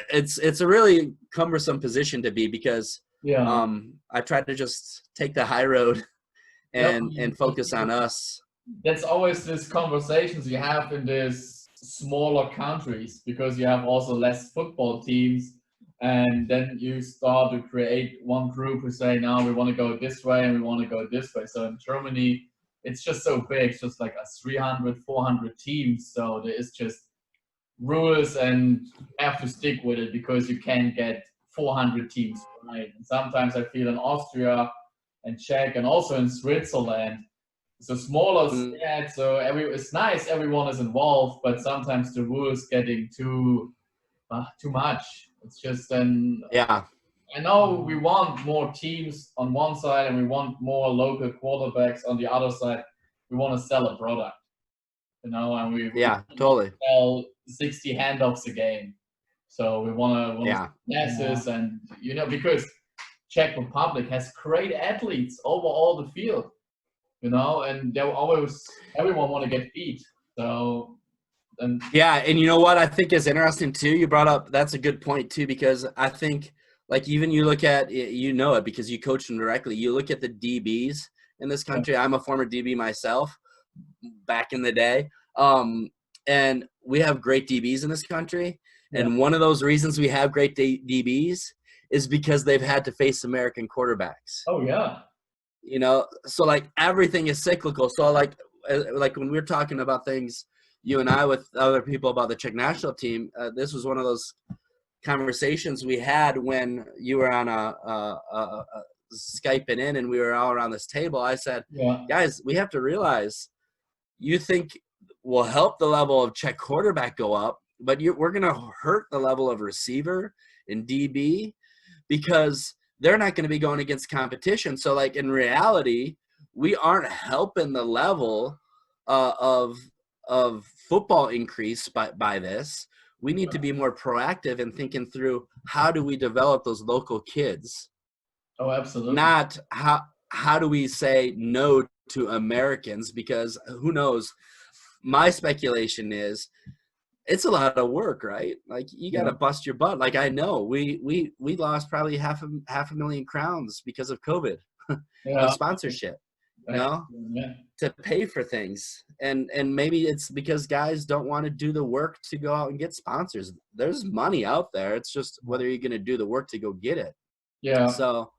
it's a really cumbersome position to be because I tried to just take the high road and focus on us. That's always these conversations you have in these smaller countries because you have also less football teams, and then you start to create one group who say, no, we want to go this way and we want to go this way. So in Germany, it's just so big, it's just like a 300, 400 teams. So there is just rules and you have to stick with it because you can't get 400 teams right. And sometimes I feel in Austria and Czech and also in Switzerland, so smaller stats, so it's nice everyone is involved, but sometimes the rules getting too much. It's just then I know we want more teams on one side and we want more local quarterbacks on the other side. We want to sell a product, you know, and we totally sell 60 handoffs a game. So we want to passes and you know, because Czech Republic has great athletes over all the field. You know, and everyone want to get beat. So, and you know what I think is interesting too. You brought up that's a good point too, because I think like even you look at you know it because you coach them directly. You look at the DBs in this country. I'm a former DB myself, back in the day, and we have great DBs in this country. And one of those reasons we have great DBs is because they've had to face American quarterbacks. Oh yeah. You know, so like everything is cyclical. So like when we're talking about things, you and I with other people about the Czech national team, this was one of those conversations we had when you were on a Skyping in and we were all around this table. I said, guys, we have to realize you think will help the level of Czech quarterback go up, but we're going to hurt the level of receiver and DB because they're not going to be going against competition. So, like, in reality, we aren't helping the level of football increase by this. We need to be more proactive in thinking through how do we develop those local kids. Oh, absolutely. Not how do we say no to Americans, because who knows? My speculation is it's a lot of work, right? Like you got to bust your butt. Like I know we lost probably half a million crowns because of COVID of sponsorship, you know, to pay for things. And maybe it's because guys don't want to do the work to go out and get sponsors. There's money out there. It's just whether you're going to do the work to go get it. Yeah. So.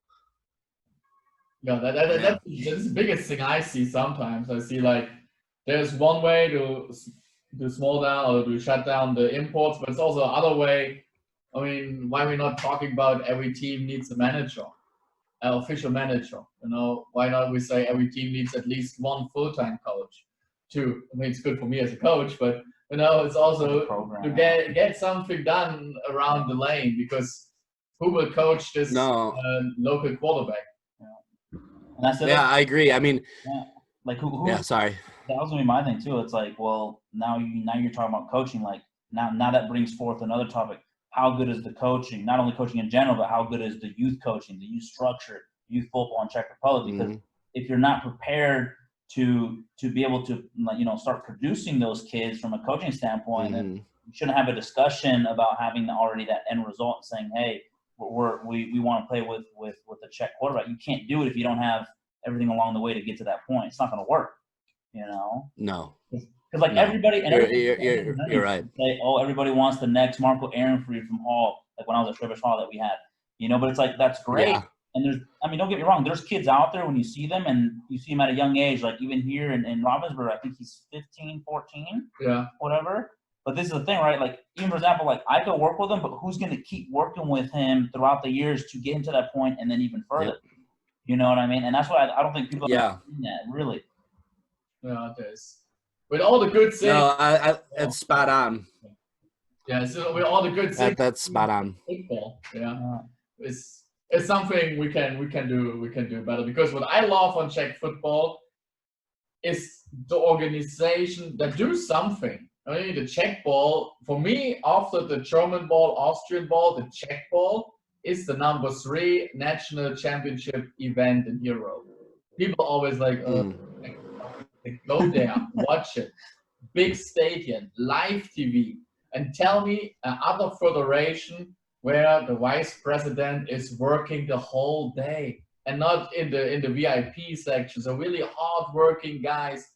Yeah, that's the biggest thing I see sometimes. I see like there's one way to slow down or to shut down the imports, but it's also another way. I mean, why are we not talking about every team needs a manager, an official manager? You know, why not we say every team needs at least one full-time coach? Two. I mean, it's good for me as a coach, but you know, it's also to get something done around the lane, because who will coach this local quarterback? I agree. I mean, like who sorry. That was gonna be my thing too. It's like, well, now you're talking about coaching. Like now that brings forth another topic. How good is the coaching? Not only coaching in general, but how good is the youth coaching, the youth structure, youth football in Czech Republic? Because if you're not prepared to be able to, you know, start producing those kids from a coaching standpoint, then you shouldn't have a discussion about having already that end result and saying, hey, we want to play with the Czech quarterback. You can't do it if you don't have everything along the way to get to that point. It's not going to work, you know? No. Because like everybody, you're right. Say, oh, everybody wants the next Marco Ehrenfried from Hall, like when I was at Schwäbisch Hall that we had, you know. But it's like that's great. Yeah. And don't get me wrong. There's kids out there when you see them and you see them at a young age, like even here in Ravensburg, I think he's 15, 14, whatever. But this is the thing, right? Like, even for example, like I could work with him, but who's going to keep working with him throughout the years to get him to that point and then even further? Yep. You know what I mean? And that's why I don't think people are doing that, really. Yeah, it is. With all the good things. No, it's spot on. Yeah, so with all the good things. That's spot on. Football, it's something we can do better, because what I love on Czech football is the organization that do something. I mean, the Czech ball, for me, after the German ball, Austrian ball, the Czech ball is the number 3 national championship event in Europe. People always like, go there, watch it. big stadium, live TV, and tell me another federation where the vice president is working the whole day and not in the VIP section. So really hard-working guys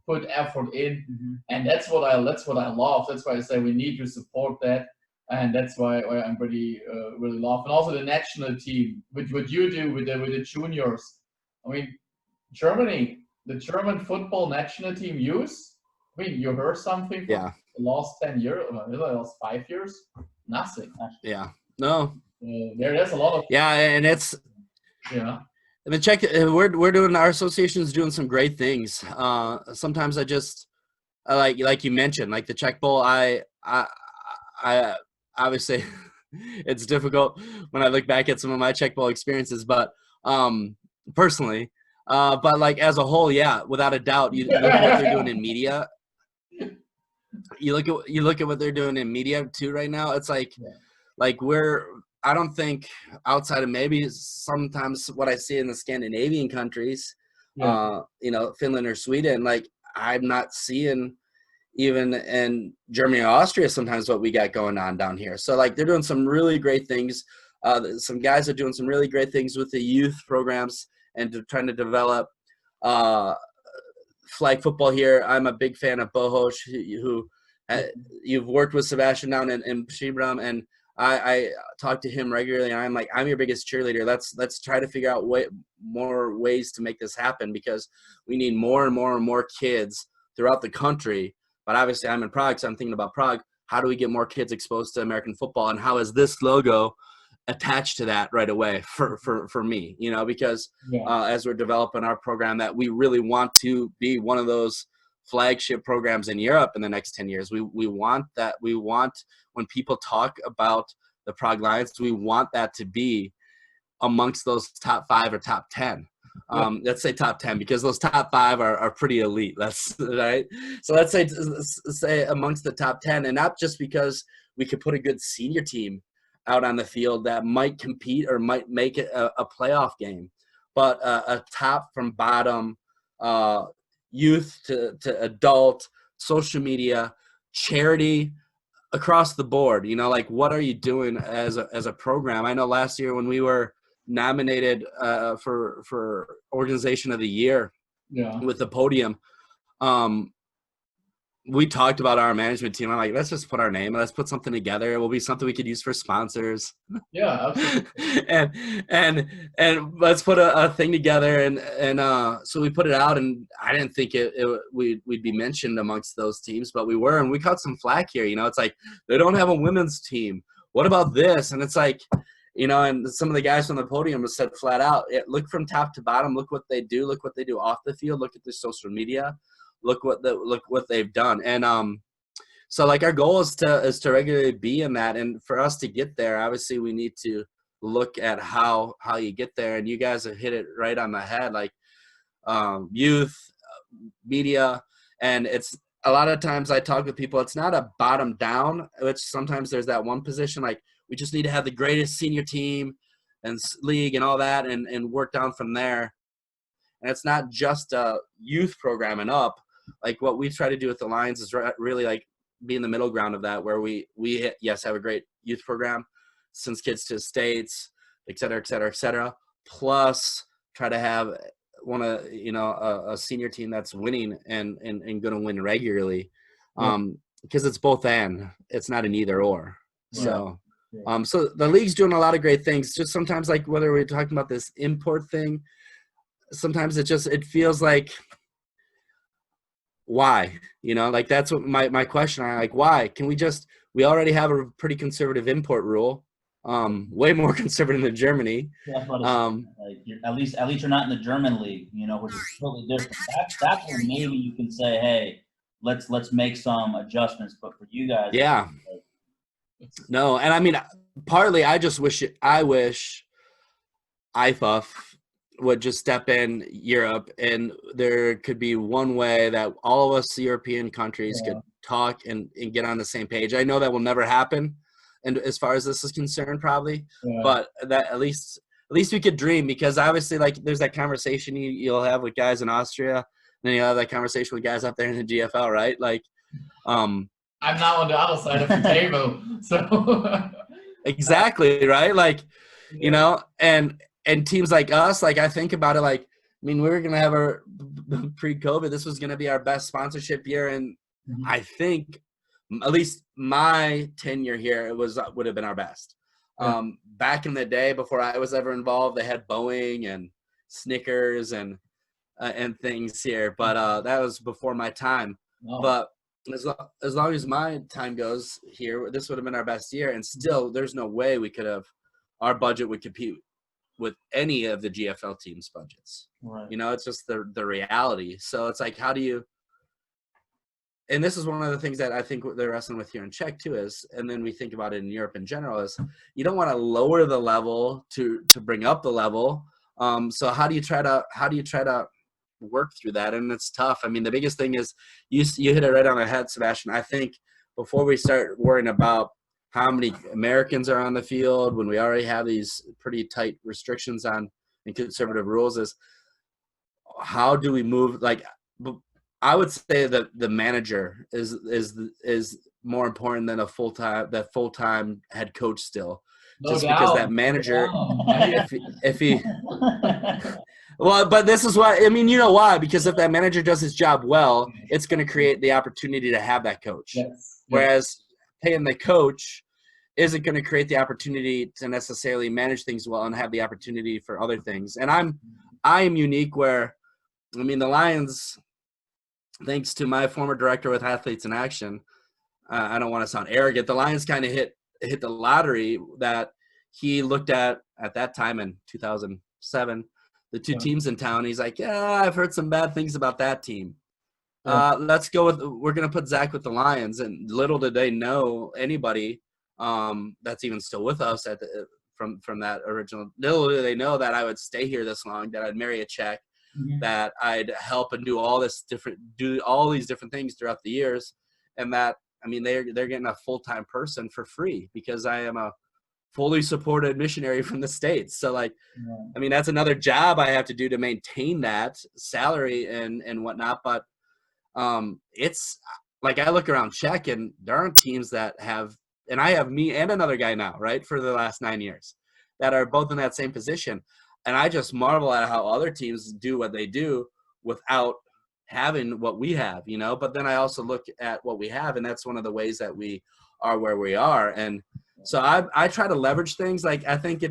put effort in, and that's what I love. That's why I say we need to support that, and that's why I'm really love. And also the national team, with what you do with the juniors. I mean, Germany, the German football national team use. I mean, you heard something from the last 10 years, the last 5 years? Nothing. Yeah. No. There's a lot of. Yeah, and it's. Yeah. I mean, Czech. We're doing, our association is doing some great things. Sometimes I just like you mentioned, like the Czech Bowl. I obviously it's difficult when I look back at some of my Czech Bowl experiences, but personally, but like as a whole, yeah, without a doubt, you look at what they're doing in media. You look at what they're doing in media too right now. It's like I don't think outside of maybe sometimes what I see in the Scandinavian countries, Finland or Sweden, like I'm not seeing even in Germany or Austria sometimes what we got going on down here. So like they're doing some really great things. Some guys are doing some really great things with the youth programs and trying to develop flag football here. I'm a big fan of Bohos, who you've worked with Sebastian down in Shibram, and I talk to him regularly, and I'm like, I'm your biggest cheerleader. Let's try to figure out more ways to make this happen, because we need more and more and more kids throughout the country. But obviously I'm in Prague, so I'm thinking about Prague. How do we get more kids exposed to American football, and how is this logo attached to that right away for me, because as we're developing our program, that we really want to be one of those flagship programs in Europe in the next 10 years. We want that. We want, when people talk about the Prague Lions, we want that to be amongst those top 5 or top 10. Let's say top 10, because those top 5 are pretty elite. That's right. So let's say amongst the top 10, and not just because we could put a good senior team out on the field that might compete or might make it a playoff game, but a top from bottom, youth to adult, social media, charity, across the board. Like, what are you doing as a program? I know last year when we were nominated for Organization of the Year with the podium, we talked about our management team. I'm like, let's just put our name, let's put something together. It will be something we could use for sponsors. Yeah, absolutely. and let's put a thing together. And so we put it out, and I didn't think we'd be mentioned amongst those teams, but we were, and we caught some flack here. It's like, they don't have a women's team. What about this? And it's like, and some of the guys on the podium said flat out, look from top to bottom, look what they do off the field, look at their social media. Look what they've done. And so like our goal is to regularly be in that. And for us to get there, obviously we need to look at how you get there. And you guys have hit it right on the head, like youth, media. And it's a lot of times I talk with people, it's not a bottom down, which sometimes there's that one position, like we just need to have the greatest senior team and league and all that, and work down from there. And it's not just a youth program and up. Like what we try to do with the Lions is really like be in the middle ground of that, where we have a great youth program, sends kids to states, et cetera, et cetera, et cetera. Plus try to have a senior team that's winning and going to win regularly, because it's both and, it's not an either or. So, so the league's doing a lot of great things. Just sometimes, like whether we're talking about this import thing, sometimes it feels like, why? Like that's what my question. I like, why can we already have a pretty conservative import rule, way more conservative than Germany. At least you're not in the German league, which is totally different. That's where maybe you can say, hey, let's make some adjustments. But for you guys, no. And I mean, partly I wish IFUF would just step in Europe, and there could be one way that all of us European countries could talk and get on the same page. I know that will never happen, and as far as this is concerned, probably, but that at least we could dream, because obviously, like, there's that conversation you'll have with guys in Austria, and then you'll have that conversation with guys up there in the GFL, right? Like, I'm now on the other side of the table, so exactly, right? Like, you know, and teams like us, like I think about it, like, I mean, we were gonna have our pre-COVID. This was gonna be our best sponsorship year, and I think, at least my tenure here, it would have been our best. Back in the day, before I was ever involved, they had Boeing and Snickers and things here, but that was before my time. But as long as my time goes here, this would have been our best year, and still, there's no way our budget would compete with any of the GFL teams' budgets. Right. You know, it's just the reality. So it's like, how do you? And this is one of the things that I think they're wrestling with here in Czech too is, and then we think about it in Europe in general, is you don't want to lower the level to bring up the level. So how do you try to work through that? And it's tough. I mean, the biggest thing is you hit it right on the head, Sebastian. I think before we start worrying about how many Americans are on the field, when we already have these pretty tight restrictions and conservative rules, is how do we move? Like, I would say that the manager is more important than a full-time head coach still. Because that manager, if he well, but this is why, I mean, you know why? Because if that manager does his job well, it's going to create the opportunity to have that coach. Whereas paying the coach isn't going to create the opportunity to necessarily manage things well and have the opportunity for other things. And I am unique where, I mean, the Lions, thanks to my former director with Athletes in Action, I don't want to sound arrogant, the Lions kind of hit the lottery that he looked at that time in 2007, the two teams in town. He's like, yeah, I've heard some bad things about that team. Let's go we're going to put Zach with the Lions. And little did they know, anybody that's even still with us from that original, little did they know that I would stay here this long, that I'd marry a Czech, that I'd help and do all these different things throughout the years. And that, I mean, they're getting a full-time person for free because I am a fully supported missionary from the States. So, like, I mean, that's another job I have to do to maintain that salary and whatnot. But it's like, I look around Czech, and there aren't teams that have, and I have me and another guy now, right, for the last 9 years, that are both in that same position. And I just marvel at how other teams do what they do without having what we have, you know. But then I also look at what we have, and that's one of the ways that we are where we are. And so I try to leverage things. Like, I think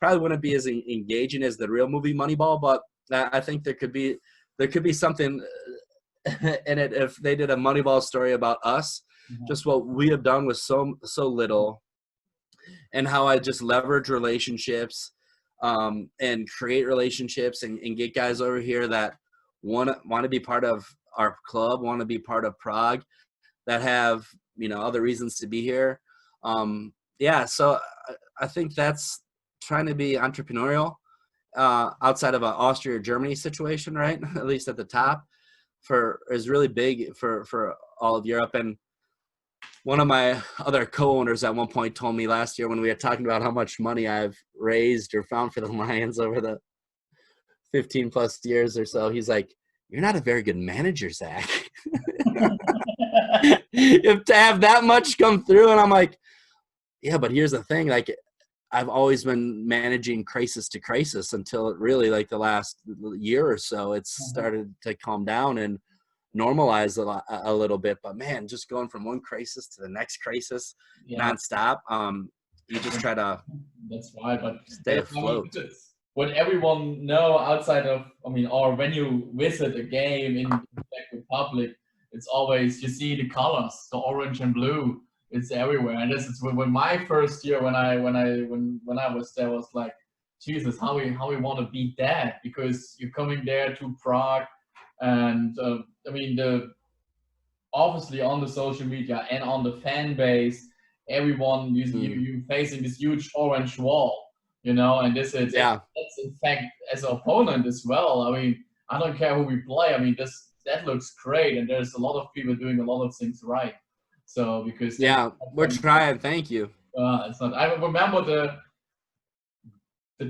probably wouldn't be as engaging as the real movie Moneyball, but I think there could be something in it if they did a Moneyball story about us, just what we have done with so little, and how I just leverage relationships and create relationships and get guys over here that want to be part of our club, want to be part of Prague, that have, you know, other reasons to be here. So I think that's trying to be entrepreneurial outside of an Austria or Germany situation, right? At least at the top, is really big for all of Europe. And one of my other co-owners at one point told me last year, when we were talking about how much money I've raised or found for the Lions over the 15 plus years or so, he's like, "You're not a very good manager, Zach." If to have that much come through. And I'm like, yeah, but here's the thing, like, I've always been managing crisis to crisis until it really, like, the last year or so, it's started to calm down and normalize a little bit. But man, just going from one crisis to the next crisis nonstop, you just try to stay afloat. What everyone know outside of, I mean, or when you visit a game in the Czech Republic, it's always, you see the colors, the orange and blue. It's everywhere. And this is when my first year, when I was there, was like, Jesus, how we want to beat that, because you're coming there to Prague, and I mean, obviously on the social media and on the fan base, everyone you facing this huge orange wall, you know, and that's in fact as an opponent as well. I mean, I don't care who we play. I mean, that looks great, and there's a lot of people doing a lot of things right. So because we're trying. Thank you. It's not. I remember the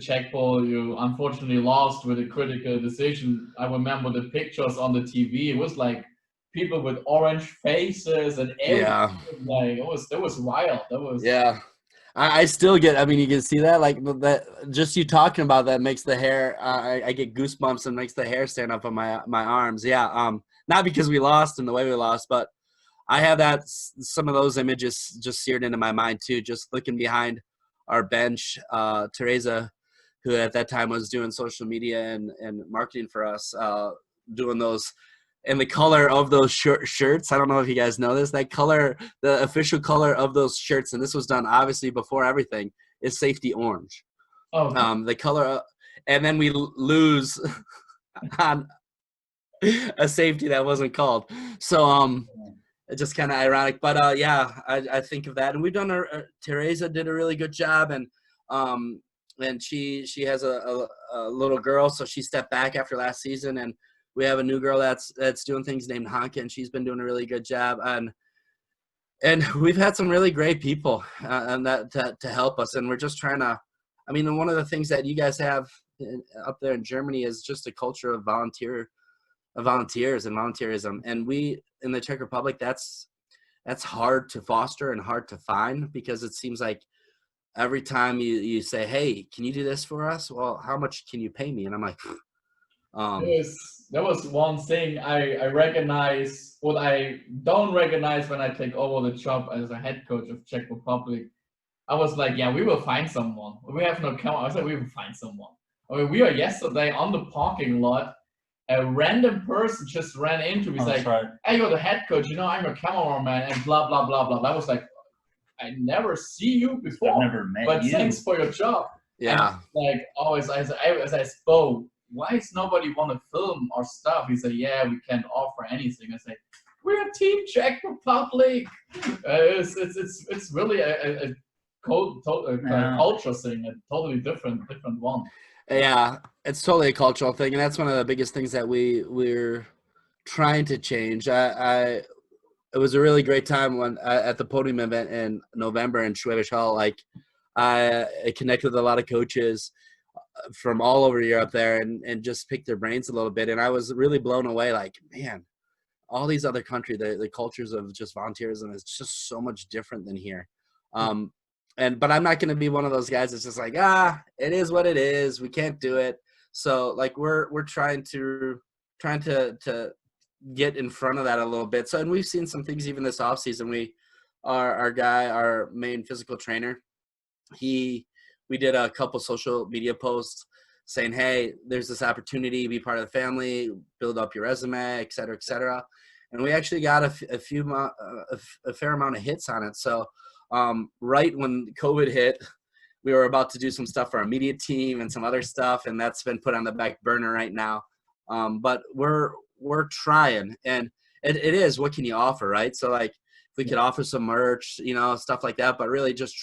Czech ball you unfortunately lost with a critical decision. I remember the pictures on the TV. It was like people with orange faces and everything. Yeah. Like it was wild. That was Yeah. I still get, I mean, you can see that, like, that just you talking about that makes the hair, I get goosebumps and makes the hair stand up on my arms. Yeah. Not because we lost and the way we lost, but I have some of those images just seared into my mind too, just looking behind our bench. Teresa, who at that time was doing social media and marketing for us, doing those, and the color of those shirts, I don't know if you guys know this, that color, the official color of those shirts, and this was done obviously before everything, is safety orange. oh The color, and then we lose on a safety that wasn't called. So it's just kind of ironic, but yeah, I think of that, and we've done Teresa did a really good job, and she has a little girl, so she stepped back after last season, and we have a new girl that's doing things named Hanka, and she's been doing a really good job, and we've had some really great people and that to help us, and we're just trying to. I mean, one of the things that you guys have up there in Germany is just a culture of volunteers and volunteerism, and we in the Czech Republic, that's hard to foster and hard to find, because it seems like every time you say, hey, can you do this for us? Well, how much can you pay me? And I'm like, there was one thing I recognize, what I don't recognize when I take over the job as a head coach of Czech Republic. I was like, yeah, we will find someone. We have no camera. I was like, we will find someone. I mean, we were yesterday on the parking lot. A random person just ran into me. He's like, right. hey, you're the head coach. You know, I'm a cameraman and blah, blah, blah, blah. I was like, I never see you before. I've never met but you. Thanks for your job. yeah. And like always, as I spoke, why is nobody want to film our stuff? He said, yeah, we can't offer anything. I say, we're Team Czech Republic. It's really a culture thing, a totally different one. Yeah, it's totally a cultural thing, and that's one of the biggest things that we're trying to change. It was a really great time when at the podium event in November in Schwäbisch Hall. Like, I connected with a lot of coaches from all over Europe there, and just picked their brains a little bit. And I was really blown away. Like, man, all these other countries, the cultures of just volunteerism is just so much different than here. But I'm not going to be one of those guys that's just like, it is what it is. We can't do it. So like we're trying to get in front of that a little bit. So, and we've seen some things even this off season. Our main physical trainer, we did a couple social media posts saying, hey, there's this opportunity, be part of the family, build up your resume, et cetera, et cetera. And we actually got a fair amount of hits on it. So right when COVID hit, we were about to do some stuff for our media team and some other stuff, and that's been put on the back burner right now. But we're trying, and it is, what can you offer, right? So like, if we could offer some merch, stuff like that, but really just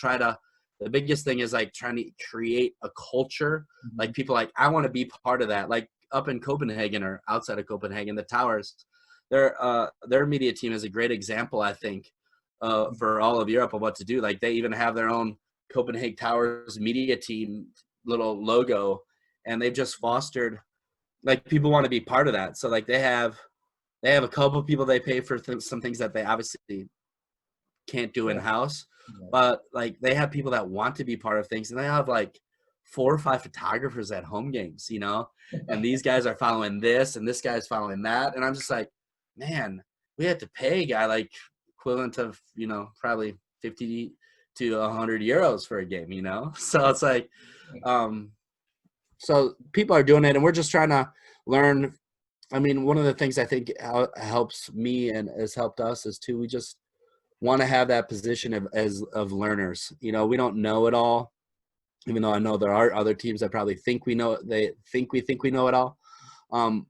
the biggest thing is like trying to create a culture. Like, people like, I want to be part of that. Like up in Copenhagen or outside of Copenhagen, the Towers, their media team is a great example, I think, for all of Europe of what to do. Like, they even have their own Copenhagen Towers media team little logo, and they've just fostered, like, people want to be part of that. So like they have a couple of people they pay for some things that they obviously can't do in-house, but like they have people that want to be part of things, and they have like 4 or 5 photographers at home games, and these guys are following this and this guy's following that, and I'm just like, man, we had to pay a guy like equivalent of probably 50 to 100 euros for a game, so it's like so people are doing it, and we're just trying to learn. I mean, one of the things I think helps me and has helped us is too, we just want to have that position of learners. We don't know it all, even though I know there are other teams that probably think we know we know it all.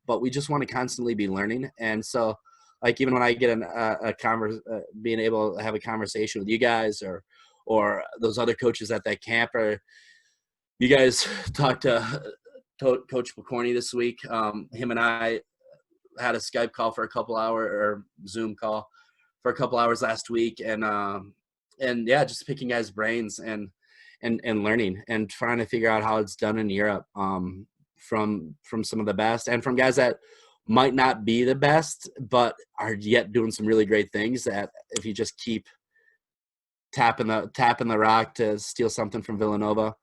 But we just want to constantly be learning. And so like, even when I get being able to have a conversation with you guys or those other coaches at that camp, or you guys talked to Coach McCorney this week. Him and I had a Skype call for a couple hours, or Zoom call for a couple hours last week. And yeah, just picking guys' brains and learning and trying to figure out how it's done in Europe, from some of the best, and from guys that might not be the best, but are yet doing some really great things that if you just keep tapping the rock to steal something from Villanova,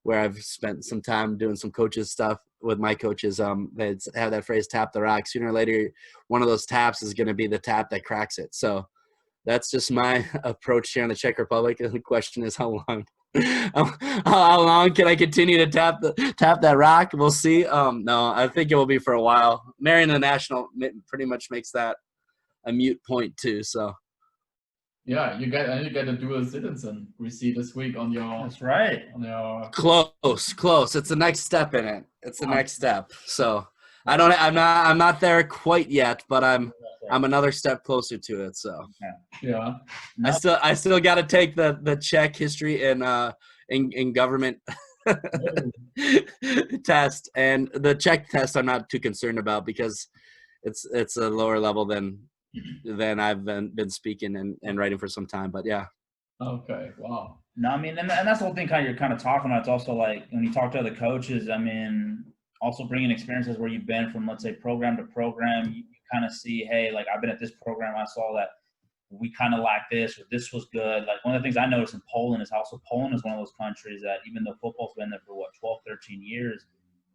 where I've spent some time doing some coaches stuff with my coaches. They have that phrase, tap the rock. Sooner or later, one of those taps is going to be the tap that cracks it. So that's just my approach here in the Czech Republic. And the question is how long? How long can I continue to tap that rock? We'll see. No, I think it will be for a while. Marrying the national pretty much makes that a mute point too. So. Yeah, you get a dual citizen. We see this week on your. That's right. On your close. It's the next step in it. It's the next step. So I'm not there quite yet, but I'm another step closer to it. So yeah. I still got to take the Czech history in government test, and the Czech test I'm not too concerned about because it's a lower level than I've been speaking and writing for some time. But yeah. Okay. Wow. No, I mean, and that's the whole thing you're kind of talking about. It's also like when you talk to other coaches, I mean, also bringing experiences where you've been from, let's say, program to program, you kind of see, hey, like I've been at this program, I saw that we kind of lack this, or this was good. Like one of the things I noticed in Poland is also Poland is one of those countries that even though football's been there for 12, 13 years,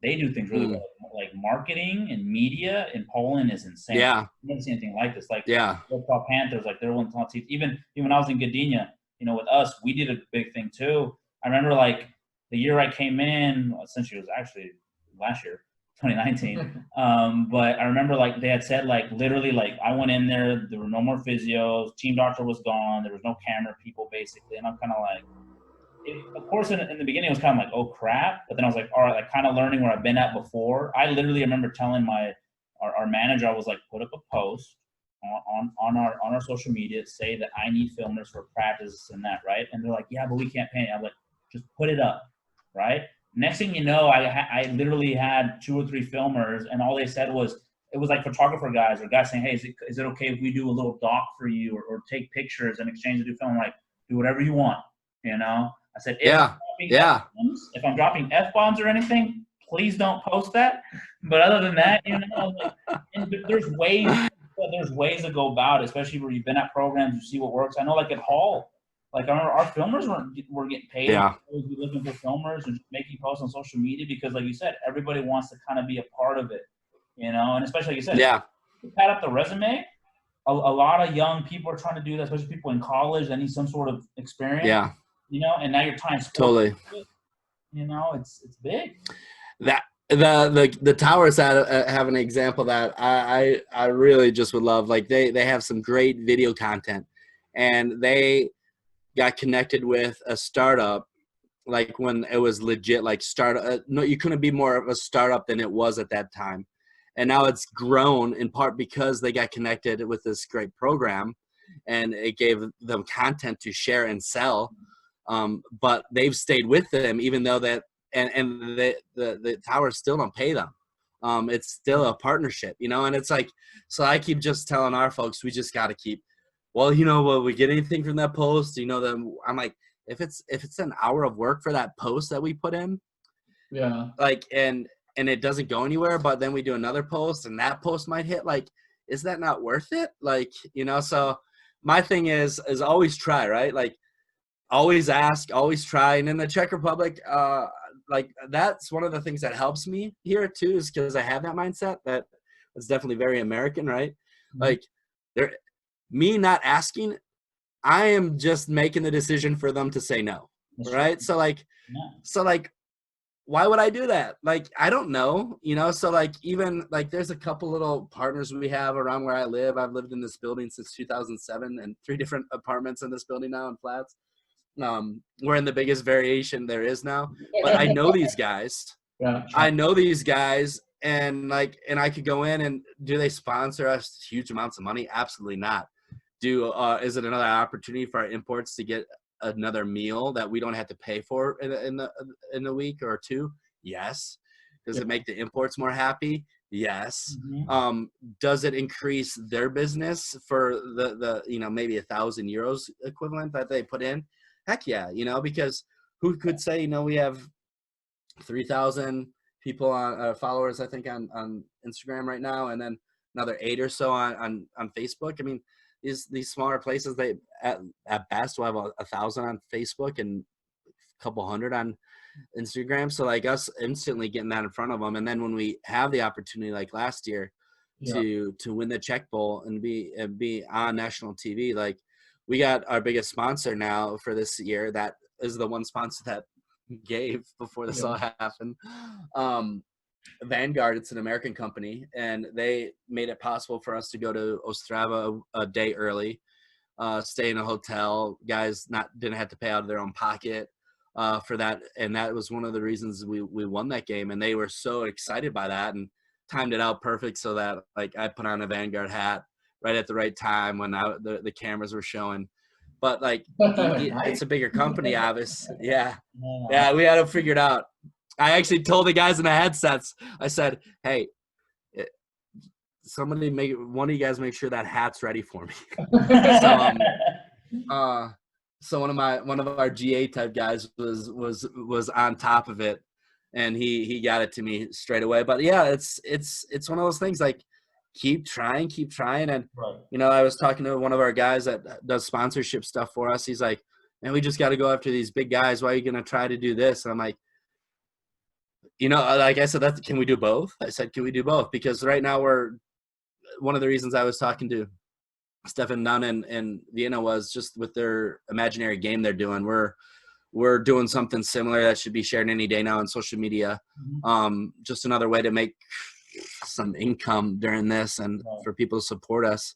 they do things really well. Like marketing and media in Poland is insane. Yeah. You never see anything like this. Like yeah. the Panthers, like they're one of the top teams. Even when I was in Gdynia, with us, we did a big thing too. I remember like the year I came in, essentially it was actually last year, 2019. But I remember like they had said like literally like I went in there were no more physios, team doctor was gone, there was no camera people basically, and I'm kind of like, of course in the beginning it was kind of like, oh crap, but then I was like, all right, like kind of learning where I've been at before. I literally remember telling our manager, I was like, put up a post on our social media, say that I need filmers for practice and that, right? And they're like, yeah, but we can't pay. I'm like, just put it up, right? Next thing you know, I literally had 2 or 3 filmers, and all they said was, it was like photographer guys or guys saying, hey, is it okay if we do a little doc for you or take pictures in exchange to do film? I'm like, do whatever you want, I said, if I'm dropping F-bombs or anything, please don't post that. But other than that, like, and there's ways to go about it, especially where you've been at programs, you see what works. I know like at Hall, like I remember our filmers were getting paid. Yeah. We'd be looking for filmers and making posts on social media because like you said, everybody wants to kind of be a part of it, and especially like you said, to pad up the resume, a lot of young people are trying to do that, especially people in college that need some sort of experience. Yeah. And now you're trying to totally. It's big. That the towers have an example that I really just would love. Like they have some great video content, and they got connected with a startup like when it was legit, like startup. No, you couldn't be more of a startup than it was at that time, and now it's grown in part because they got connected with this great program, and it gave them content to share and sell. But they've stayed with them even though that. And the towers still don't pay them. It's still a partnership, and it's like, so I keep just telling our folks, we just got to keep, will we get anything from that post? Then I'm like, if it's an hour of work for that post that we put in, like, and it doesn't go anywhere, but then we do another post and that post might hit, like, is that not worth it? Like, so my thing is always try, right? Like always ask, always try. And in the Czech Republic, like that's one of the things that helps me here too, is because I have that mindset that is definitely very American, right? Mm-hmm. Like me not asking, I am just making the decision for them to say no. That's right. True. So like, why would I do that? Like, I don't know, so like, even like there's a couple little partners we have around where I live. I've lived in this building since 2007 and 3 different apartments in this building now in flats. We're in the biggest variation there is now, but I know these guys. I know these guys, and I could go in and do they sponsor us huge amounts of money? Absolutely not. Is it another opportunity for our imports to get another meal that we don't have to pay for in a week or 2? Yes. Does it make the imports more happy? Yes. Mm-hmm. Does it increase their business for the maybe €1,000 equivalent that they put in? Heck yeah, because who could say, we have 3,000 people on followers, I think, on Instagram right now, and then another 8 or so on Facebook. I mean, these smaller places, they at best will have 1,000 on Facebook and a couple hundred on Instagram. So like us instantly getting that in front of them, and then when we have the opportunity like last year to win the Cech Bowl and be on national TV, like we got our biggest sponsor now for this year. That is the one sponsor that gave before this all happened. Vanguard, it's an American company, and they made it possible for us to go to Ostrava a day early, stay in a hotel. Guys didn't have to pay out of their own pocket for that, and that was one of the reasons we won that game. And they were so excited by that and timed it out perfect so that like I put on a Vanguard hat right at the right time when the cameras were showing. But like it's a bigger company, obviously. Yeah, we had it figured out. I actually told the guys in the headsets, I said, hey, one of you guys make sure that hat's ready for me. So one of our GA type guys was on top of it, and he got it to me straight away. But yeah, it's one of those things, like keep trying. And you know, I was talking to one of our guys that does sponsorship stuff for us. He's like, man, we just got to go after these big guys. Why are you gonna try to do this? And I'm like, you know, like I said, can we do both? I said, can we do both? Because right now one of the reasons I was talking to Stefan Dunn and Vienna was just with their imaginary game they're doing. We're doing something similar that should be shared any day now on social media. Just another way to make some income during this and for people to support us.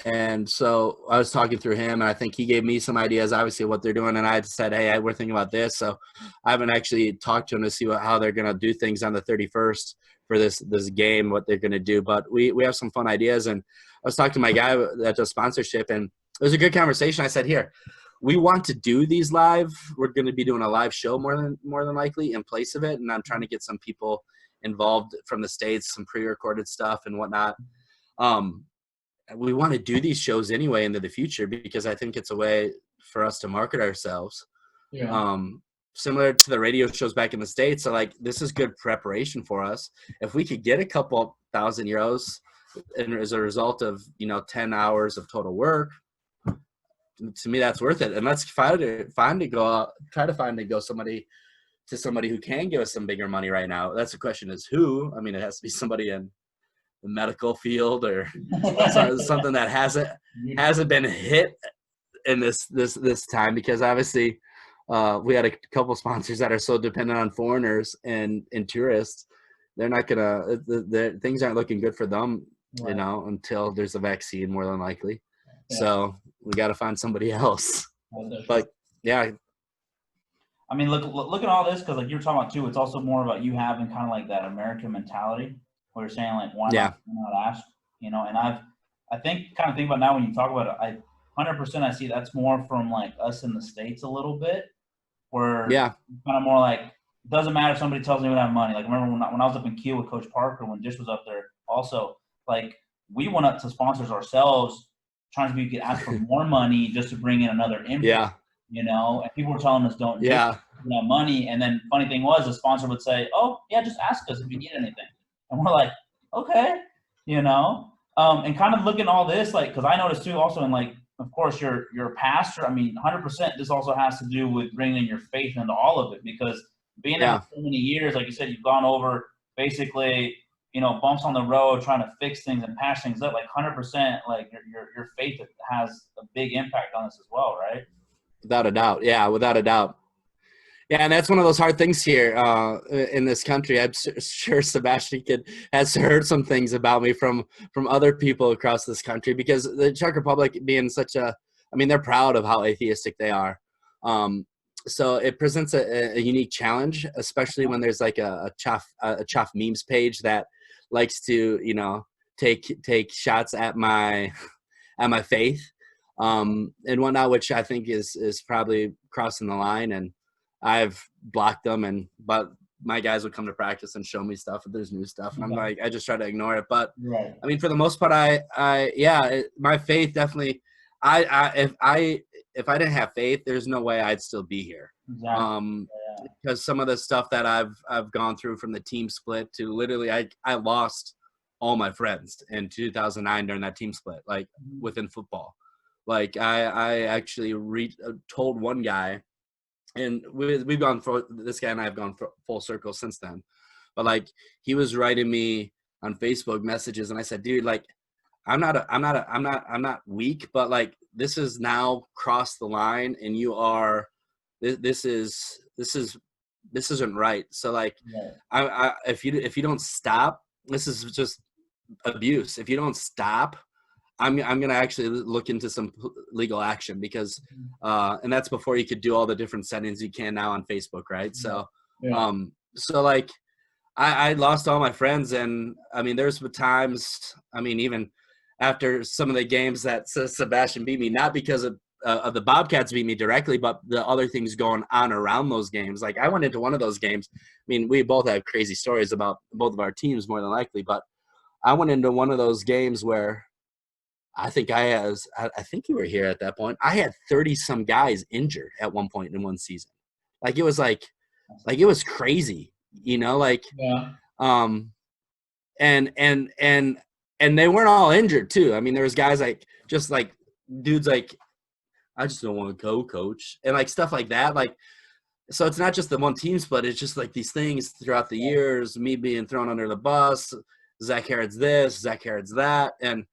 And so I was talking through him, and I think he gave me some ideas, obviously, what they're doing. And I said, hey, we're thinking about this. So I haven't actually talked to him to see how they're going to do things on the 31st for this game, what they're going to do. But we have some fun ideas. And I was talking to my guy that does sponsorship, and it was a good conversation. I said, here, we want to do these live. We're going to be doing a live show more than likely in place of it. And I'm trying to get some people involved from the States, some pre-recorded stuff and whatnot. We want to do these shows anyway into the future because I think it's a way for us to market ourselves. Similar to the radio shows back in the States. So like, this is good preparation for us. If we could get a couple €1,000 and as a result of, 10 hours of total work, to me, that's worth it. And let's try to find somebody who can give us some bigger money right now. That's the question, is who? I mean, it has to be somebody in the medical field or something that hasn't been hit in this time, because obviously we had a couple sponsors that are so dependent on foreigners and tourists. They're not gonna things aren't looking good for them, until there's a vaccine, more than likely. So we got to find somebody else. But yeah, I mean, look at all this, because like you were talking about too, it's also more about you having kind of like that American mentality where you're saying like, why not ask, and I think about now when you talk about it, 100% I see that's more from like us in the States a little bit, where kind of more like, it doesn't matter if somebody tells me we don't have money. Like remember when I was up in Kiel with Coach Parker, when Dish was up there also, like we went up to sponsors ourselves trying to get asked for more money just to bring in another input. And people were telling us don't have money. And then funny thing was, the sponsor would say, oh yeah, just ask us if you need anything. And we're like, okay, and kind of looking at all this, like, because I noticed too also, and like, of course you're a pastor. I mean, 100% this also has to do with bringing your faith into all of it, because being there for so many years, like you said, you've gone over basically, bumps on the road, trying to fix things and patch things up. Like 100%, like your faith has a big impact on this as well, right? Without a doubt. Yeah, without a doubt. Yeah, and that's one of those hard things here in this country. I'm sure Sebastian has heard some things about me from other people across this country, because the Czech Republic being they're proud of how atheistic they are. So it presents a unique challenge, especially when there's like a chaff memes page that likes to, take shots at my faith and whatnot, which I think is probably crossing the line. And I've blocked them, but my guys would come to practice and show me stuff if there's new stuff, and I'm like, I just try to ignore it. But I mean, for the most part, my faith definitely. If I didn't have faith, there's no way I'd still be here. because some of the stuff that I've gone through from the team split to literally I lost all my friends in 2009 during that team split, like within football. Like I actually told one guy, and we've gone for this guy and I have gone full circle since then. But like he was writing me on Facebook messages, and I said, dude, like I'm not weak, but like this is now crossed the line, and you are this isn't right. So like if you don't stop, this is just abuse. If you don't stop, I'm gonna actually look into some legal action because and that's before you could do all the different settings you can now on Facebook, right? So so like I lost all my friends, and I mean there's times, I mean even after some of the games that Sebastian beat me, not because of the Bobcats beat me directly, but the other things going on around those games. Like I went into one of those games. I mean, we both have crazy stories about both of our teams more than likely, but I went into one of those games where I think I think you were here at that point. I had 30 some guys injured at one point in one season. Like it was like it was crazy, you know, like and they weren't all injured too. I mean, there was guys like just like dudes like, I just don't want to go, coach, and like stuff like that. Like, so it's not just the one team split. It's just like these things throughout the years, me being thrown under the bus. Zach Harrod's this, Zach Harrod's that, and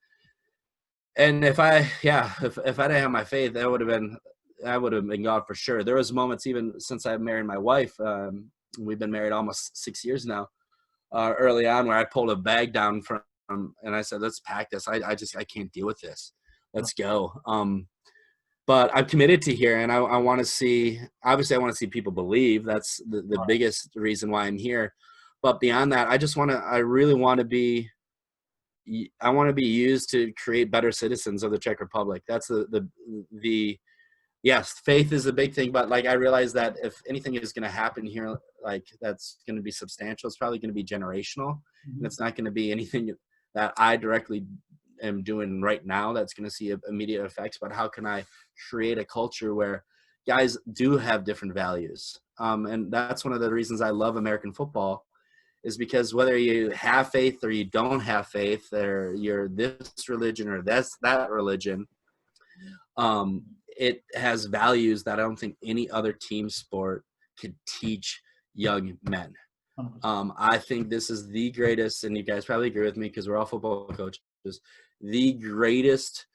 if I didn't have my faith, I would have been gone for sure. There was moments even since I married my wife. We've been married almost 6 years now. Early on, where I pulled a bag down from, and I said, "Let's pack this. I can't deal with this. Let's go." But I'm committed to here, and I want to see. Obviously, I want to see people believe. That's the biggest reason why I'm here. But beyond that, I really want to be. I want to be used to create better citizens of the Czech Republic. That's the yes, faith is a big thing, but like I realize that if anything is going to happen here, like that's going to be substantial, it's probably going to be generational, and it's not going to be anything that I directly am doing right now that's going to see immediate effects. But how can I create a culture where guys do have different values? And that's one of the reasons I love American football, is because whether you have faith or you don't have faith, or you're this religion or that religion, it has values that I don't think any other team sport could teach young men. I think this is the greatest, and you guys probably agree with me because we're all football coaches, the greatest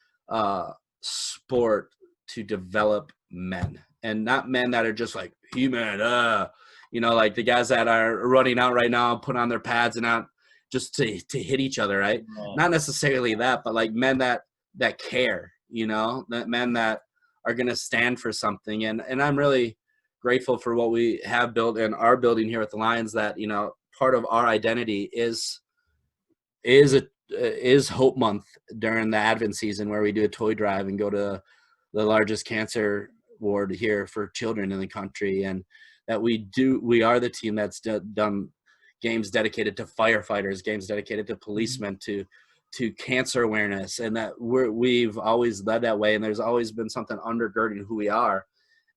sport to develop men, and not men that are just like, hey man, you know, like the guys that are running out right now, put on their pads and out just to hit each other, right? Not necessarily that, but like men that care, you know, that men that are going to stand for something. And I'm really grateful for what we have built and are building here at the Lions, that, you know, part of our identity is Hope Month during the Advent season, where we do a toy drive and go to the largest cancer ward here for children in the country. And that we are the team that's done games dedicated to firefighters, games dedicated to policemen, to cancer awareness, and that we've always led that way. And there's always been something undergirding who we are,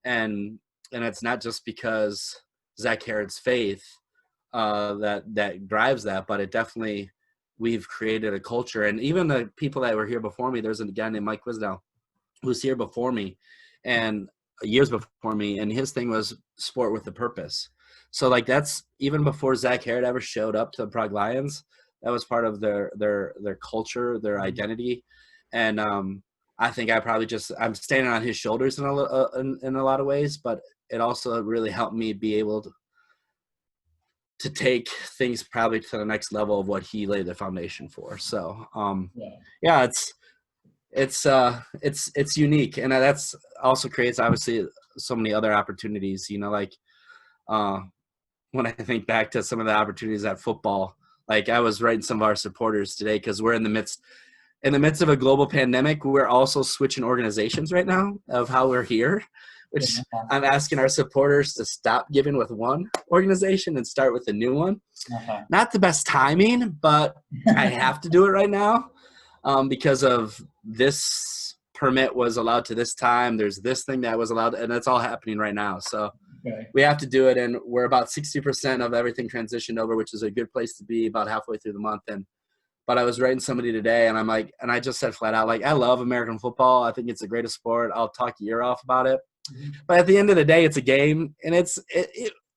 and it's not just because Zach Harrod's faith that drives that, but it definitely, we've created a culture. And even the people that were here before me, there's a guy named Mike Wisdow who was here before me and years before me, and his thing was sport with a purpose. So like that's even before Zach Harrod ever showed up to the Prague Lions. That was part of their culture, their identity, and I think I'm standing on his shoulders in a lot of ways, but it also really helped me be able to take things probably to the next level of what he laid the foundation for. So it's unique, and that's also creates obviously so many other opportunities. You know, like when I think back to some of the opportunities at football. Like I was writing some of our supporters today, because we're in the midst of a global pandemic. We're also switching organizations right now of how we're here, which I'm asking our supporters to stop giving with one organization and start with a new one. Not the best timing, but I have to do it right now because of this permit was allowed to this time. There's this thing that was allowed, and it's all happening right now. So Okay. we have to do it, and we're about 60% of everything transitioned over, which is a good place to be about halfway through the month. But I was writing somebody today, and I'm like, and I just said flat out, like, I love American football. I think it's the greatest sport. I'll talk your ear off about it. But at the end of the day, it's a game, and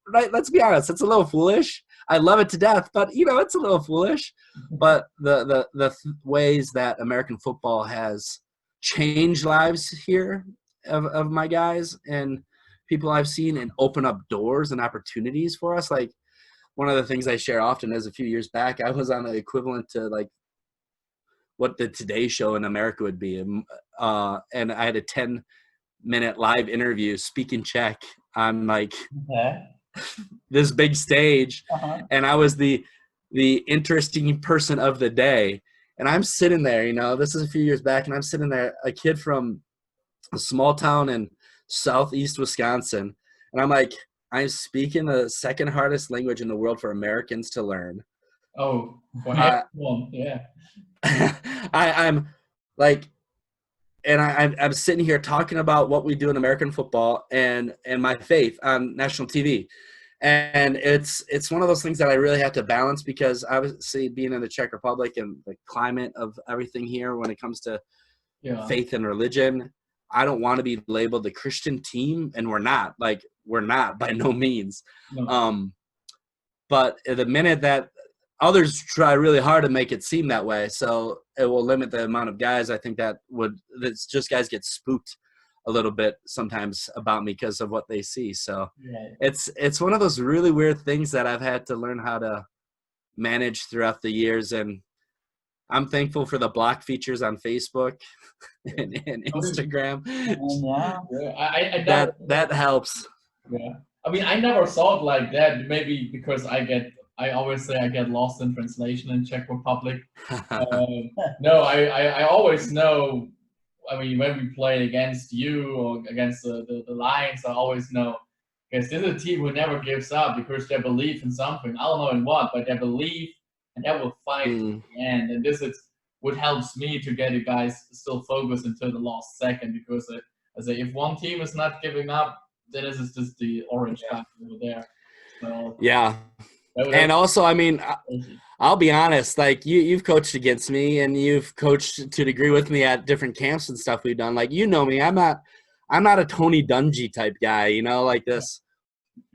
right, let's be honest, it's a little foolish. I love it to death, but, it's a little foolish. But the ways that American football has changed lives here of my guys and people I've seen and open up doors and opportunities for us. Like, one of the things I share often is a few years back, I was on the equivalent to, like, what the Today Show in America would be. And I had a 10-minute live interview speaking Czech on, like, this big stage. And I was the interesting person of the day. And I'm sitting there, this is a few years back, and I'm sitting there, a kid from a small town in southeast Wisconsin. And I'm like, I'm speaking the second hardest language in the world for Americans to learn. Oh, for everyone, yeah. I'm like, and I'm sitting here talking about what we do in American football and my faith on national TV. And it's one of those things that I really have to balance, because obviously being in the Czech Republic and the climate of everything here when it comes to faith and religion, I don't want to be labeled the Christian team, and we're not by no means. No. But the minute that others try really hard to make it seem that way, so it will limit the amount of guys. I think that's just guys get spooked a little bit sometimes about me because of what they see. So it's one of those really weird things that I've had to learn how to manage throughout the years. And I'm thankful for the block features on Facebook and Instagram. That helps. Yeah. I mean, I never saw it like that. Maybe because I always say I get lost in translation in Czech Republic. No, I always know. I mean, when we play against you or against the Lions, I always know, because this is a team who never gives up because they believe in something. I don't know in what, but they believe and they will fight to the end. And this is what helps me to get you guys still focused until the last second, because I say if one team is not giving up, then this is just the orange guy over there. So, and also, I mean, I'll be honest, like you've coached against me and you've coached to a degree with me at different camps and stuff we've done. Like, me, I'm not a Tony Dungy type guy, like this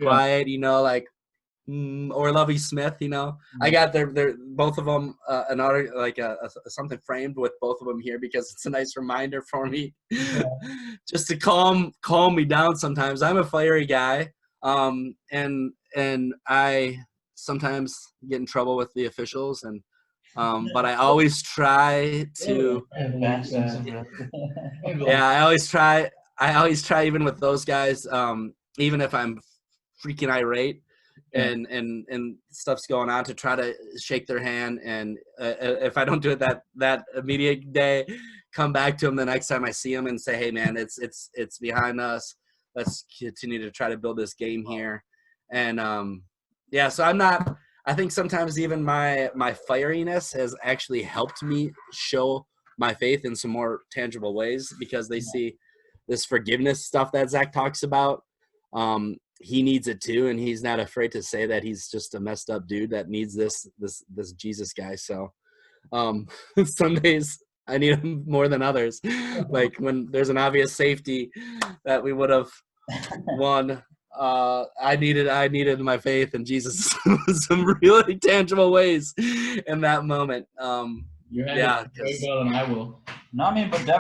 quiet, like, or Lovie Smith, I got their both of them an art, like something framed with both of them here, because it's a nice reminder for me just to calm me down sometimes. I'm a fiery guy, and I sometimes get in trouble with the officials, and but I always try to I always try even with those guys, even if I'm freaking irate and stuff's going on, to try to shake their hand, and if I don't do it that immediate day, come back to them the next time I see them and say, hey man, it's behind us, let's continue to try to build this game here. And so I think sometimes even my fieriness has actually helped me show my faith in some more tangible ways, because they see this forgiveness stuff that Zach talks about. He needs it too, and he's not afraid to say that he's just a messed up dude that needs this Jesus guy. So some days I need him more than others. Like when there's an obvious safety that we would have won, I needed my faith in Jesus in some really tangible ways in that moment. You handle it way better than I will. No, I mean, but you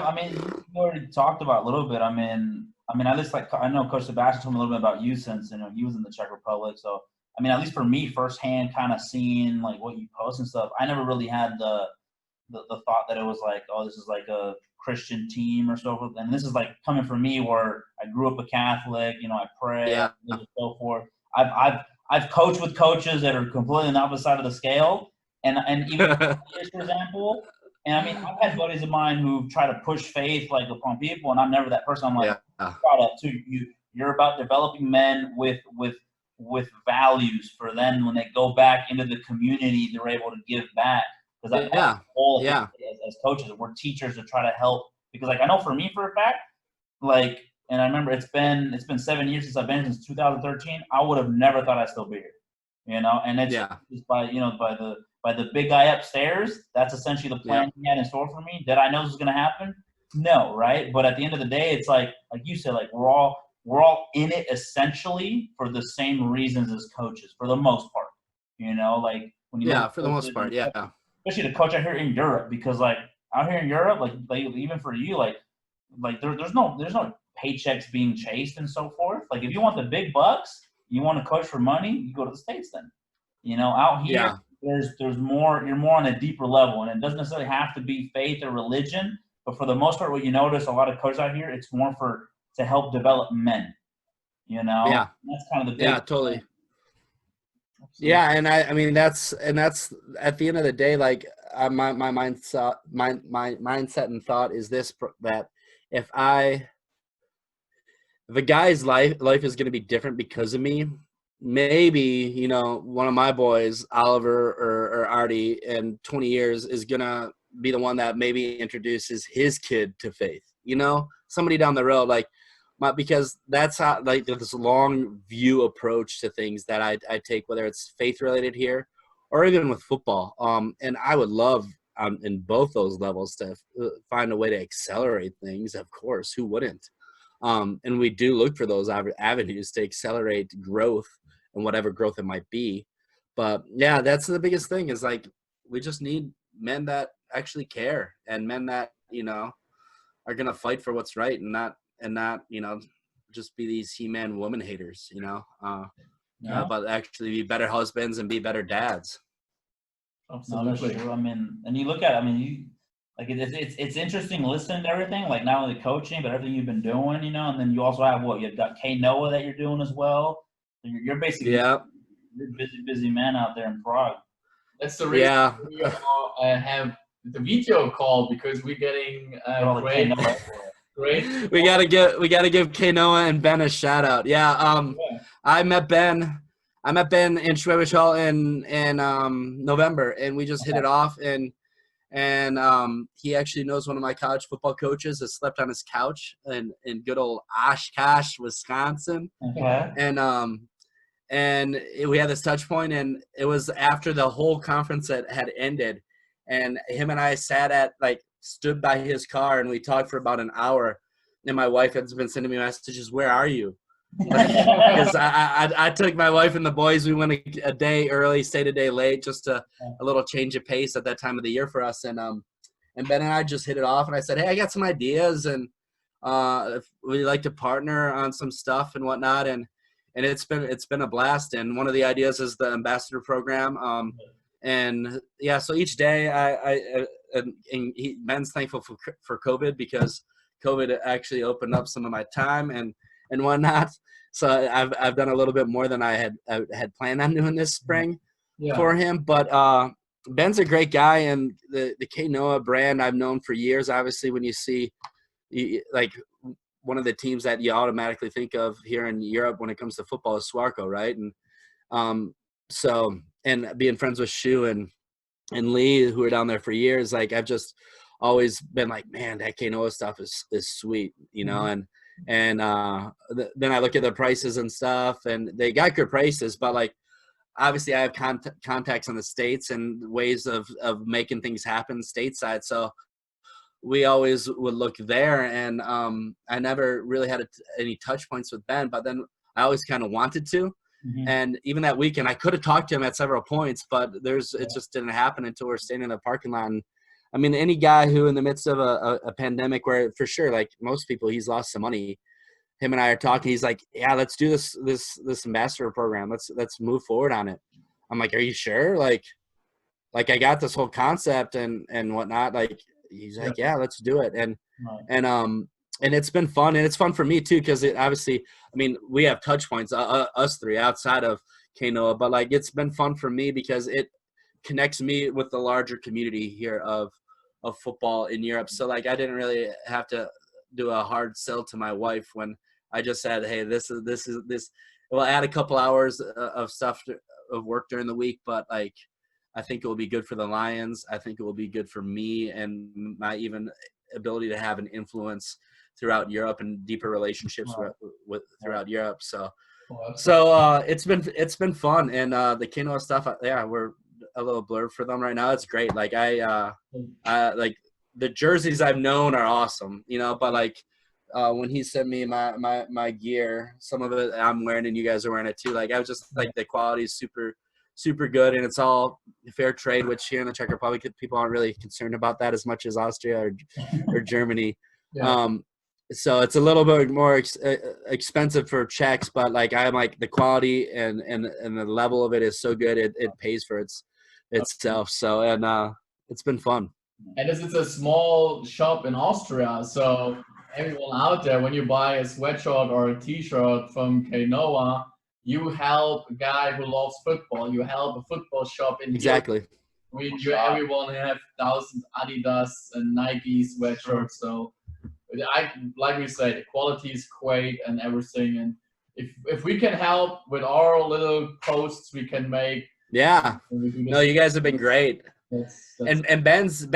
already talked about a little bit. I mean, at least, like, I know Coach Sebastian told me a little bit about you, since he was in the Czech Republic. So, I mean, at least for me, firsthand, kind of seeing like what you post and stuff, I never really had the thought that it was like, oh, this is like a Christian team or so forth. And this is like coming from me, where I grew up a Catholic. I pray and so forth. I've coached with coaches that are completely on the opposite side of the scale, and even for example. And I mean, I've had buddies of mine who try to push faith like upon people, and I'm never that person. I'm like, you're about developing men with values for then when they go back into the community, they're able to give back. Because as coaches, we're teachers to try to help. Because like I know for me for a fact, like and I remember it's been 7 years since I've been here, since 2013. I would have never thought I'd still be here, you know. And it's just by by the big guy upstairs. That's essentially the plan he had in store for me. Did I know this was going to happen? No, right? But at the end of the day, it's like you said, like we're all in it essentially for the same reasons as coaches, for the most part. You know, like when you for the most part, especially the coach out here in Europe, because like out here in Europe, like even for you, like there's no paychecks being chased and so forth. Like if you want the big bucks, you want to coach for money, you go to the States then. You know, out here there's more, you're more on a deeper level, and it doesn't necessarily have to be faith or religion, but for the most part, what you notice a lot of coaches out here, it's more to help develop men. You know? Yeah. That's kind of the big totally. Yeah, and I mean that's at the end of the day, like my mindset and thought is this, that if a guy's life is going to be different because of me, maybe, you know, one of my boys, Oliver or Artie, in 20 years is going to be the one that maybe introduces his kid to faith, you know, somebody down the road, like because that's how, like, this long view approach to things that I take, whether it's faith related here or even with football. And I would love in both those levels to find a way to accelerate things. Of course, who wouldn't? And we do look for those avenues to accelerate growth and whatever growth it might be. But yeah, that's the biggest thing, is like, we just need men that actually care, and men that, you know, are going to fight for what's right, and not, you know, just be these he-man woman haters, you know, but actually be better husbands and be better dads. Absolutely. No, that's true. I mean, and you look at, it's interesting listening to everything, like not only coaching, but everything you've been doing, you know, and then you also have you've got K Noah that you're doing as well. So you're basically you're busy man out there in Prague. That's the reason we have the video call, because we're getting great. We gotta give K Noah and Ben a shout out. I met Ben in Schwäbisch in November, and we just hit it off, and he actually knows one of my college football coaches that slept on his couch in good old Oshkosh, Wisconsin. And we had this touch point, and it was after the whole conference had ended, and him and I stood by his car, and we talked for about an hour. And my wife has been sending me messages, "Where are you?" Because I took my wife and the boys. We went a day early, stayed a day late, just a little change of pace at that time of the year for us. And Ben and I just hit it off, and I said, "Hey, I got some ideas, and if we'd like to partner on some stuff and whatnot." And it's been a blast. And one of the ideas is the ambassador program. So each day Ben's thankful for COVID, because COVID actually opened up some of my time and whatnot. So I've done a little bit more than I had planned on doing this spring for him. But Ben's a great guy, and the K Noah brand I've known for years. Obviously, when you see like one of the teams that you automatically think of here in Europe when it comes to football is Swarco, right? And and being friends with Shu and Lee, who are down there for years, like I've just always been like, man, that K Noah stuff is sweet, you know. And then I look at the prices and stuff, and they got good prices, but like obviously I have contacts in the States and ways of making things happen stateside, so we always would look there. And I never really had any touch points with Ben, but then I always kind of wanted to. And even that weekend, I could have talked to him at several points, but it just didn't happen until we're standing in the parking lot. And I mean, any guy who in the midst of a pandemic, where for sure, like most people, he's lost some money, him and I are talking, he's like, yeah, let's do this ambassador program. Let's move forward on it. I'm like, are you sure? Like I got this whole concept and whatnot. Like, he's like, yeah, let's do it. And it's been fun, and it's fun for me too, because it obviously, I mean, we have touch points, us three outside of K Noah, but like it's been fun for me because it connects me with the larger community here of football in Europe. So like I didn't really have to do a hard sell to my wife when I just said, hey, this. We'll add a couple hours of stuff of work during the week, but like I think it will be good for the Lions. I think it will be good for me and my even ability to have an influence throughout Europe and deeper relationships throughout Europe. So it's been fun, and the Kinoa stuff, we're a little blurred for them right now. It's great. Like I like the jerseys I've known are awesome, you know, but like when he sent me my gear, some of it I'm wearing and you guys are wearing it too. Like I was just like, the quality is super good, and it's all fair trade, which here in the Czech Republic people aren't really concerned about that as much as Austria or Germany. So it's a little bit more expensive for Czechs, but like I'm like the quality and the level of it is so good, it pays for itself. So it's been fun. And this is a small shop in Austria, so everyone out there, when you buy a sweatshirt or a T-shirt from Kinoa, you help a guy who loves football. You help a football shop in exactly. Everyone have thousands Adidas and Nike sweatshirts, so. Like we say, the quality is great and everything, and if we can help with our little posts we can make. No, you guys have been great. And Ben's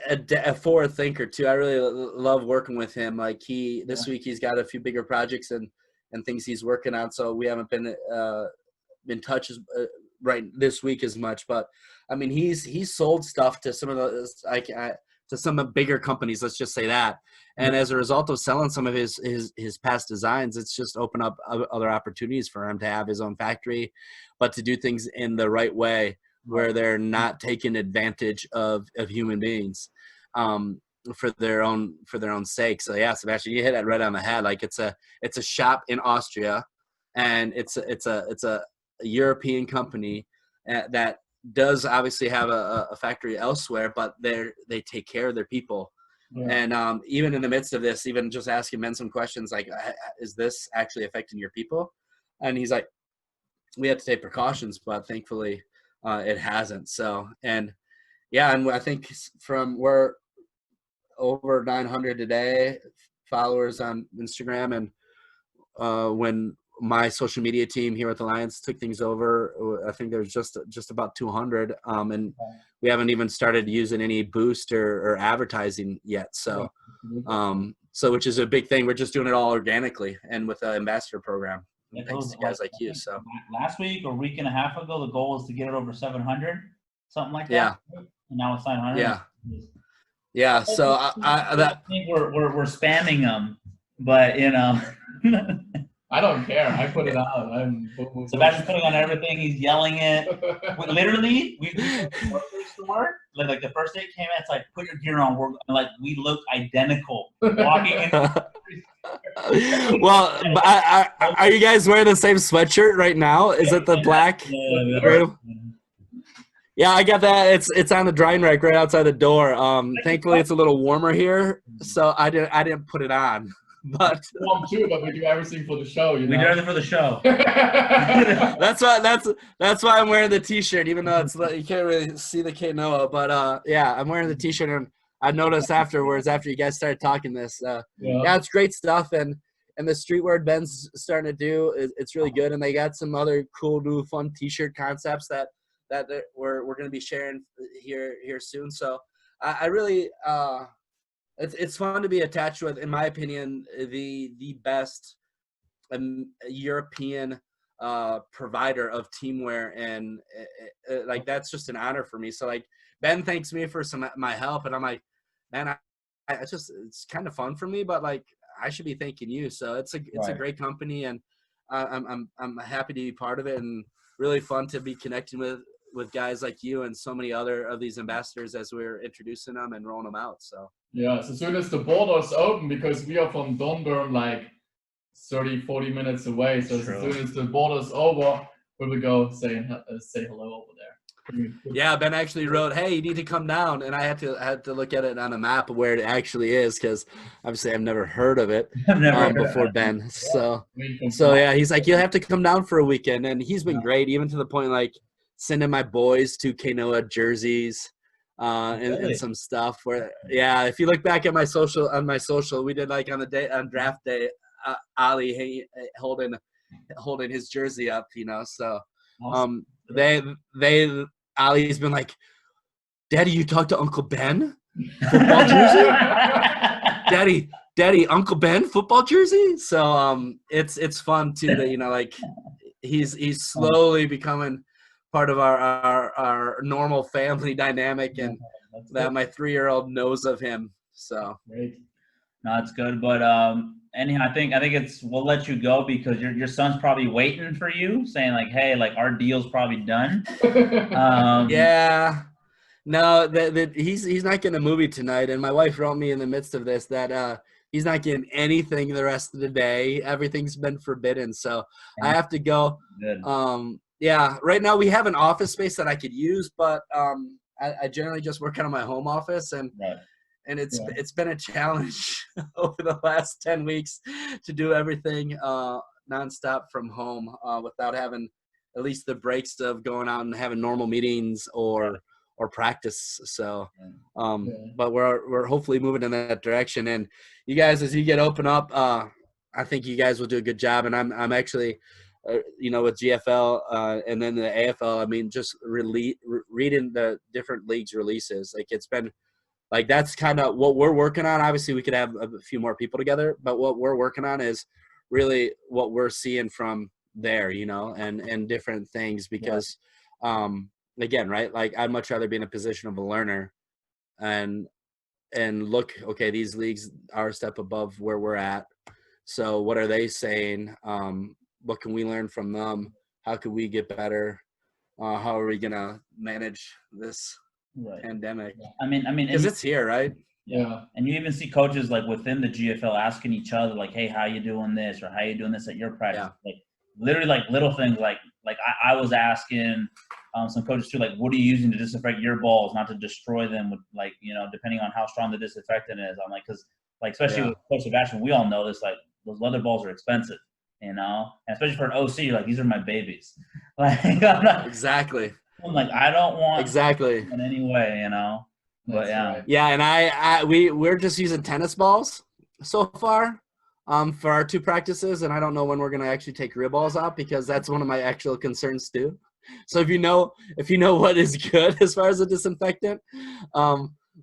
a forward thinker too. I really love working with him. Like this week he's got a few bigger projects and things he's working on, so we haven't been in touch right this week as much. But I mean, he's sold stuff to some of those to some bigger companies, let's just say that. And as a result of selling some of his past designs, it's just opened up other opportunities for him to have his own factory, but to do things in the right way where they're not taking advantage of human beings for their own sake. So yeah, Sebastian, you hit it right on the head. Like it's a shop in Austria, and it's a European company that does obviously have a factory elsewhere, but they take care of their people. And even in the midst of this, even just asking Ben some questions like, is this actually affecting your people? And he's like, we have to take precautions, but thankfully it hasn't. So, and I think we're over 900 today followers on Instagram, and when my social media team here at the Lions took things over, I think there's just about 200, and we haven't even started using any boost or advertising yet. So, which is a big thing. We're just doing it all organically and with the ambassador program. Thanks to guys like you. So last week or week and a half ago, the goal was to get it over 700, something like that. And now it's 900. Yeah. So I think we're spamming them, but you know. I don't care. I put it out. Sebastian's putting on everything. He's yelling it. Literally, we went to the grocery store. Like the first day it came out, it's like, put your gear on. We look identical walking in. Well, are you guys wearing the same sweatshirt right now? Is it the black? Yeah, I got that. It's on the drying rack right outside the door. Thankfully, it's a little warmer here, so I didn't put it on. But too, but we do everything for the show. You know? We do everything for the show. That's why I'm wearing the T-shirt, even though you can't really see the Kinoa. But I'm wearing the T-shirt, and I noticed afterwards, after you guys started talking this, it's great stuff, and the streetwear Ben's starting to do, it's really good, and they got some other cool new fun T-shirt concepts that we're going to be sharing here soon. So I really. It's fun to be attached with, in my opinion, the best European provider of teamwear, and like that's just an honor for me. So like Ben thanks me for my help, and I'm like, man, it's kind of fun for me, but like I should be thanking you. So it's a great company, and I'm happy to be part of it, and really fun to be connecting with guys like you and so many other of these ambassadors as we're introducing them and rolling them out. So. Yeah, so as soon as the borders open, because we are from Dondurn, like 30-40 minutes away. So as soon as the border's over, we will go say hello over there. Yeah, Ben actually wrote, "Hey, you need to come down," and I had to look at it on a map of where it actually is, because obviously I've never heard of it before Ben. So yeah, he's like, "You'll have to come down for a weekend," and he's been great, even to the point like sending my boys to Kinoa jerseys. And some stuff where, if you look back at my social, we did like on draft day, Ali holding his jersey up, you know. So, Ali's been like, "Daddy, you talked to Uncle Ben?" football jersey? Daddy, Uncle Ben football jersey? So it's fun too that, you know, like he's slowly becoming part of our normal family dynamic, and that my 3-year-old knows of him. So great. No, it's good. But anyhow, I think we'll let you go because your son's probably waiting for you, saying like, hey, like our deal's probably done. Yeah. No, he's not getting a movie tonight, and my wife wrote me in the midst of this that he's not getting anything the rest of the day. Everything's been forbidden, so I have to go. Good. Yeah, right now we have an office space that I could use, but I generally just work out of my home office, and it's been a challenge over the last 10 weeks to do everything nonstop from home without having at least the breaks of going out and having normal meetings or practice. So but we're hopefully moving in that direction, and you guys, as you get open up, I think you guys will do a good job. And I'm actually you know, with GFL and then the AFL, I mean, just reading the different leagues releases, like it's been like, that's kind of what we're working on. Obviously we could have a few more people together, but what we're working on is really what we're seeing from there, you know, and different things, because again, right, like I'd much rather be in a position of a learner and look, okay, these leagues are a step above where we're at, so what are they saying? What can we learn from them? How can we get better? How are we gonna manage this pandemic? I mean, because it's here, right? Yeah. And you even see coaches like within the GFL asking each other, like, hey, how you doing this, or how you doing this at your practice? Like literally like little things, like I was asking some coaches too, like, what are you using to disinfect your balls, not to destroy them with, like, you know, depending on how strong the disinfectant is. I'm like, because like, especially with Coach Sebastian, we all know this, like those leather balls are expensive, you know, and especially for an OC, you're like, these are my babies. Like, I'm not, exactly. I'm like, I don't want exactly in any way, you know. But yeah, and we're just using tennis balls so far for our 2 practices, and I don't know when we're gonna actually take real balls out, because that's one of my actual concerns too. So if you know what is good as far as a disinfectant,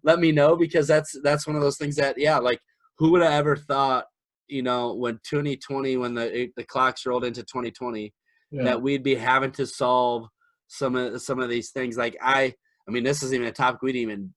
let me know, because that's one of those things that, yeah, like who would have ever thought, you know, when 2020, when the clocks rolled into 2020, that we'd be having to solve some of these things. Like I mean, this isn't even a topic we'd even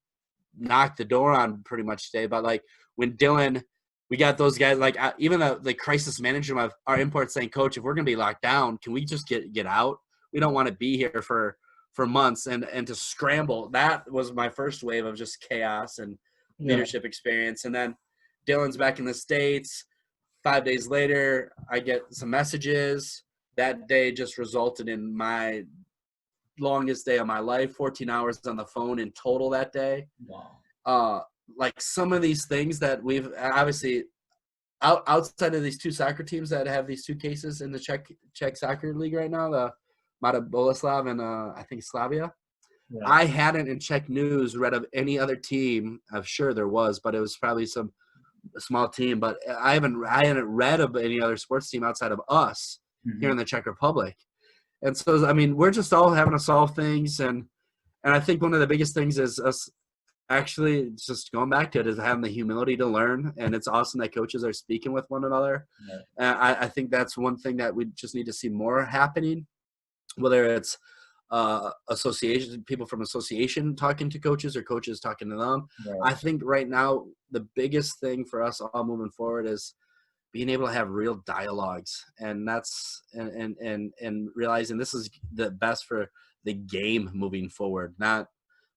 knock the door on pretty much today, but like when Dylan, we got those guys, like even the crisis management of our imports saying, coach, if we're gonna be locked down, can we just get out? We don't want to be here for months, and to scramble. That was my first wave of just chaos and leadership experience. And then Dylan's back in the States. 5 days later, I get some messages. That day just resulted in my longest day of my life, 14 hours on the phone in total that day. Wow. Like some of these things that we've obviously outside of these 2 soccer teams that have these 2 cases in the Czech soccer league right now, the Mata Boleslav and I think Slavia. I hadn't in Czech news read of any other team. I'm sure there was, but it was probably some small team. But I hadn't read of any other sports team outside of us here in the Czech Republic. And so, I mean, we're just all having to solve things. And I think one of the biggest things is us actually just going back to it is having the humility to learn. And it's awesome that coaches are speaking with one another. I think that's one thing that we just need to see more happening, whether it's association, people from association talking to coaches or coaches talking to them. I think right now the biggest thing for us all moving forward is being able to have real dialogues, and that's and realizing this is the best for the game moving forward, not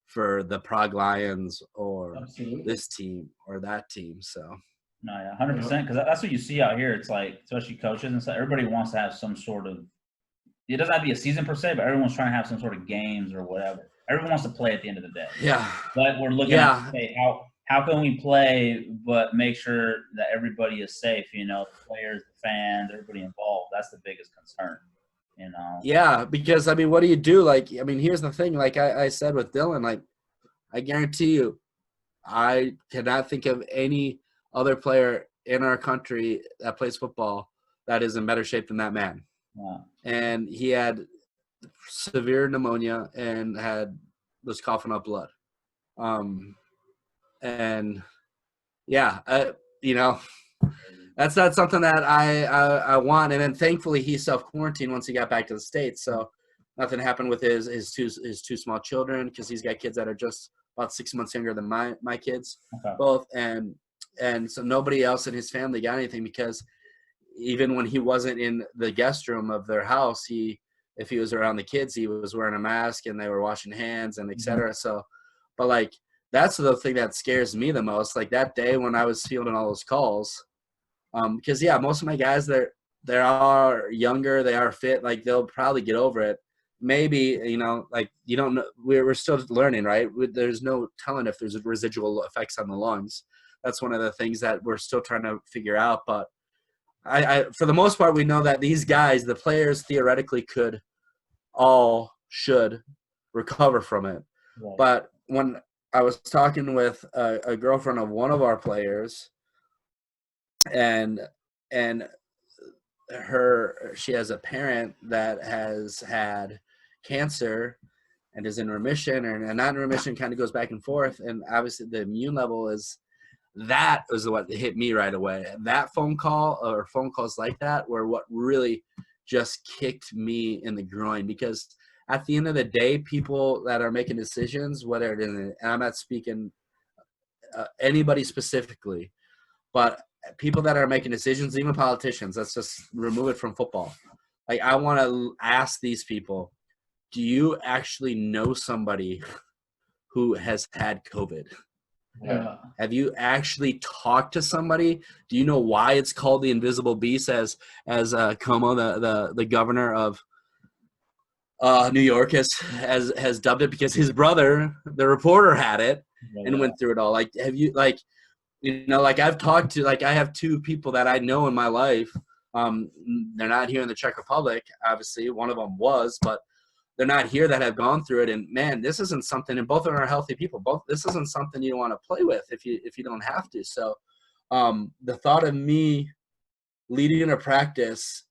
for the Prague Lions or this team or that team. So no, yeah, 100%, because that's what you see out here. It's like, especially coaches and stuff, everybody wants to have some sort of, it doesn't have to be a season per se, but everyone's trying to have some sort of games or whatever. Everyone wants to play at the end of the day. Yeah. But we're looking at, okay, how can we play but make sure that everybody is safe, you know, the players, the fans, everybody involved. That's the biggest concern, you know. Yeah, because, I mean, what do you do? Like, I mean, here's the thing. Like I said with Dylan, like, I guarantee you, I cannot think of any other player in our country that plays football that is in better shape than that man. Yeah. And he had severe pneumonia and was coughing up blood. and yeah, you know, that's not something that I want. And then thankfully he self-quarantined once he got back to the States. So nothing happened with his two small children, because he's got kids that are just about 6 months younger than my kids, both. And so nobody else in his family got anything, because even when he wasn't in the guest room of their house, if he was around the kids, he was wearing a mask and they were washing hands and et cetera. So, but like, that's the thing that scares me the most. Like that day when I was fielding all those calls, because yeah, most of my guys, they are younger, they are fit, like they'll probably get over it. Maybe, you know, like you don't know, we're still learning, right? There's no telling if there's residual effects on the lungs. That's one of the things that we're still trying to figure out. But I for the most part, we know that these guys, the players, theoretically should recover from it. Right. But when I was talking with a girlfriend of one of our players, and she has a parent that has had cancer and is in remission and not in remission, kind of goes back and forth. And obviously the immune level is what hit me right away. That phone call or phone calls like that were what really just kicked me in the groin, because at the end of the day, people that are making decisions, whether it is, and I'm not speaking anybody specifically, but people that are making decisions, even politicians, let's just remove it from football. Like, I want to ask these people, do you actually know somebody who has had COVID? Yeah. Have you actually talked to somebody? Do you know why it's called the invisible beast, as Como, the governor of New York, has dubbed it? Because his brother, the reporter, had it and went through it all. Like, have you, like, you know, like I've talked to, like I have two people that I know in my life. They're not here in the Czech Republic, obviously. One of them was, but they're not here, that have gone through it. And man, this isn't something, and both of them are healthy people. This isn't something you want to play with if you don't have to. So the thought of me leading a practice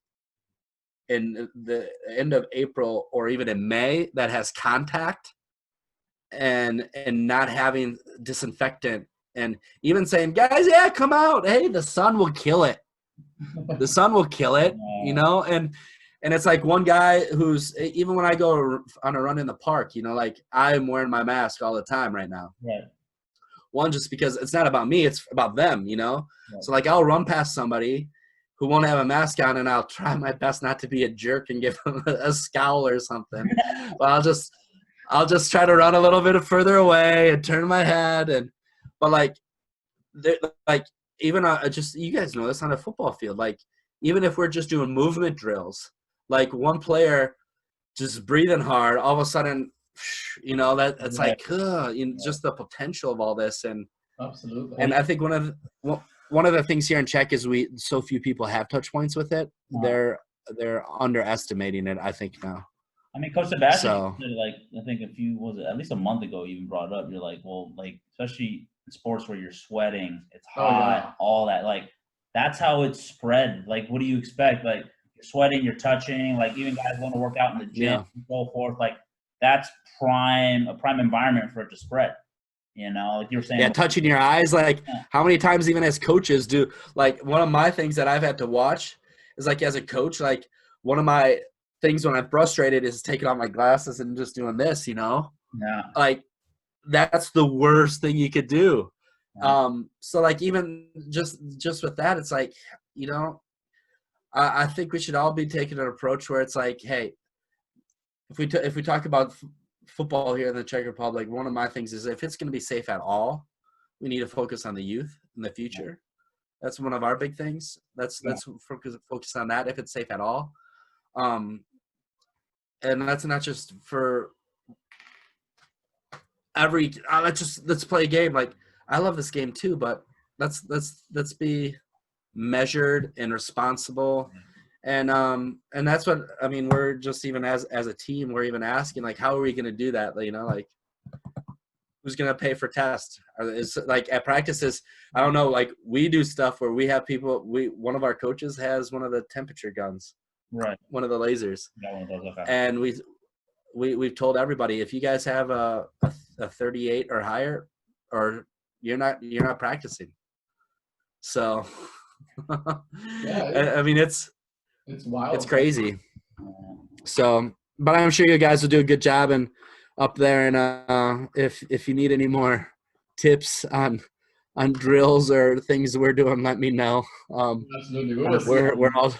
in the end of April or even in May that has contact and not having disinfectant, and even saying, guys, yeah, come out. Hey, the sun will kill it. The sun will kill it, you know? And it's like one guy who's, even when I go on a run in the park, you know, like I'm wearing my mask all the time right now. Right. One, just because it's not about me, it's about them, you know? Right. So like I'll run past somebody who won't have a mask on, and I'll try my best not to be a jerk and give them a scowl or something. But I'll just try to run a little bit further away and turn my head. But like even just, you guys know this on a football field, like even if we're just doing movement drills, like one player just breathing hard, all of a sudden, you know, that it's like, just the potential of all this. And absolutely. And I think one of the things here in Czech is so few people have touch points with it. Wow. They're underestimating it, I think, now. I mean, Coach Sebastian, like, I think at least a month ago, you even brought it up. You're like, well, like, especially in sports where you're sweating, it's hot, all that. Like, that's how it's spread. Like, what do you expect? Like, you're sweating, you're touching. Like, even guys want to work out in the gym and so forth. Like, that's a prime environment for it to spread. You know, like you were saying. Yeah, touching your eyes. Like, how many times, even as coaches, like, one of my things that I've had to watch is, like, as a coach, like, one of my things when I'm frustrated is taking off my glasses and just doing this, you know? Yeah. Like, that's the worst thing you could do. Yeah. So, like, even just with that, it's like, you know, I think we should all be taking an approach where it's like, hey, if we talk about football here in the Czech Republic, one of my things is, if it's going to be safe at all, we need to focus on the youth in the future. That's one of our big things. Let's focus on that, if it's safe at all. And that's not just for let's play a game. Like, I love this game too, but let's be measured and responsible. And that's what, I mean, we're just, even as a team, we're even asking, like, how are we going to do that? You know, like, who's going to pay for tests? Is, like, at practices, I don't know, like, we do stuff where we have people, one of our coaches has one of the temperature guns. Right. One of the lasers. That one does, okay. And we've told everybody, if you guys have a 38 or higher, or you're not practicing. So, Yeah, I mean, it's wild. It's crazy. So, but I'm sure you guys will do a good job and up there. And if you need any more tips on drills or things we're doing, let me know. Absolutely. We're all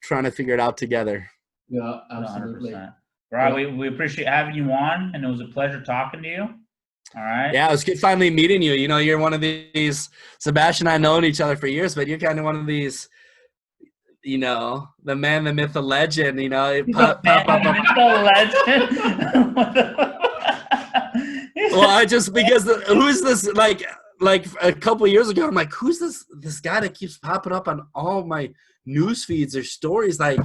trying to figure it out together. Yeah, absolutely. 100%. Right, we appreciate having you on, and it was a pleasure talking to you. All right. Yeah, it was good finally meeting you. You know, you're one of these. Sebastian and I known each other for years, but you're kind of one of these. You know, the man, the myth, the legend. You know, pop up. The legend. Well, I just because who's this like a couple of years ago, I'm like, who's this guy that keeps popping up on all my news feeds or stories? Like,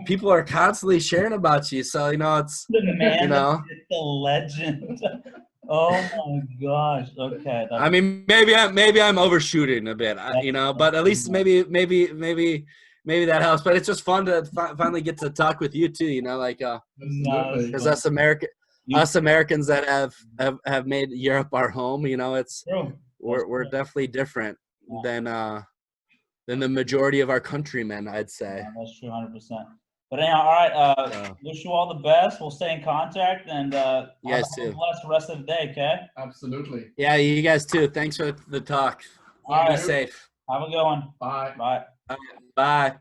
people are constantly sharing about you. So, you know, it's the man, you know, the legend. Oh my gosh. Okay. I mean, maybe I'm overshooting a bit, you know, but at least maybe that helps. But it's just fun to finally get to talk with you too. You know, like because us Americans that have made Europe our home, you know, we're definitely different than the majority of our countrymen, I'd say. Yeah, that's true, 100%. But anyhow, all right. Wish you all the best. We'll stay in contact, and you guys have a too. blessed rest of the day. Okay. Absolutely. Yeah, you guys too. Thanks for the talk. All right. Be safe. Have a good one. Bye. Bye. Bye.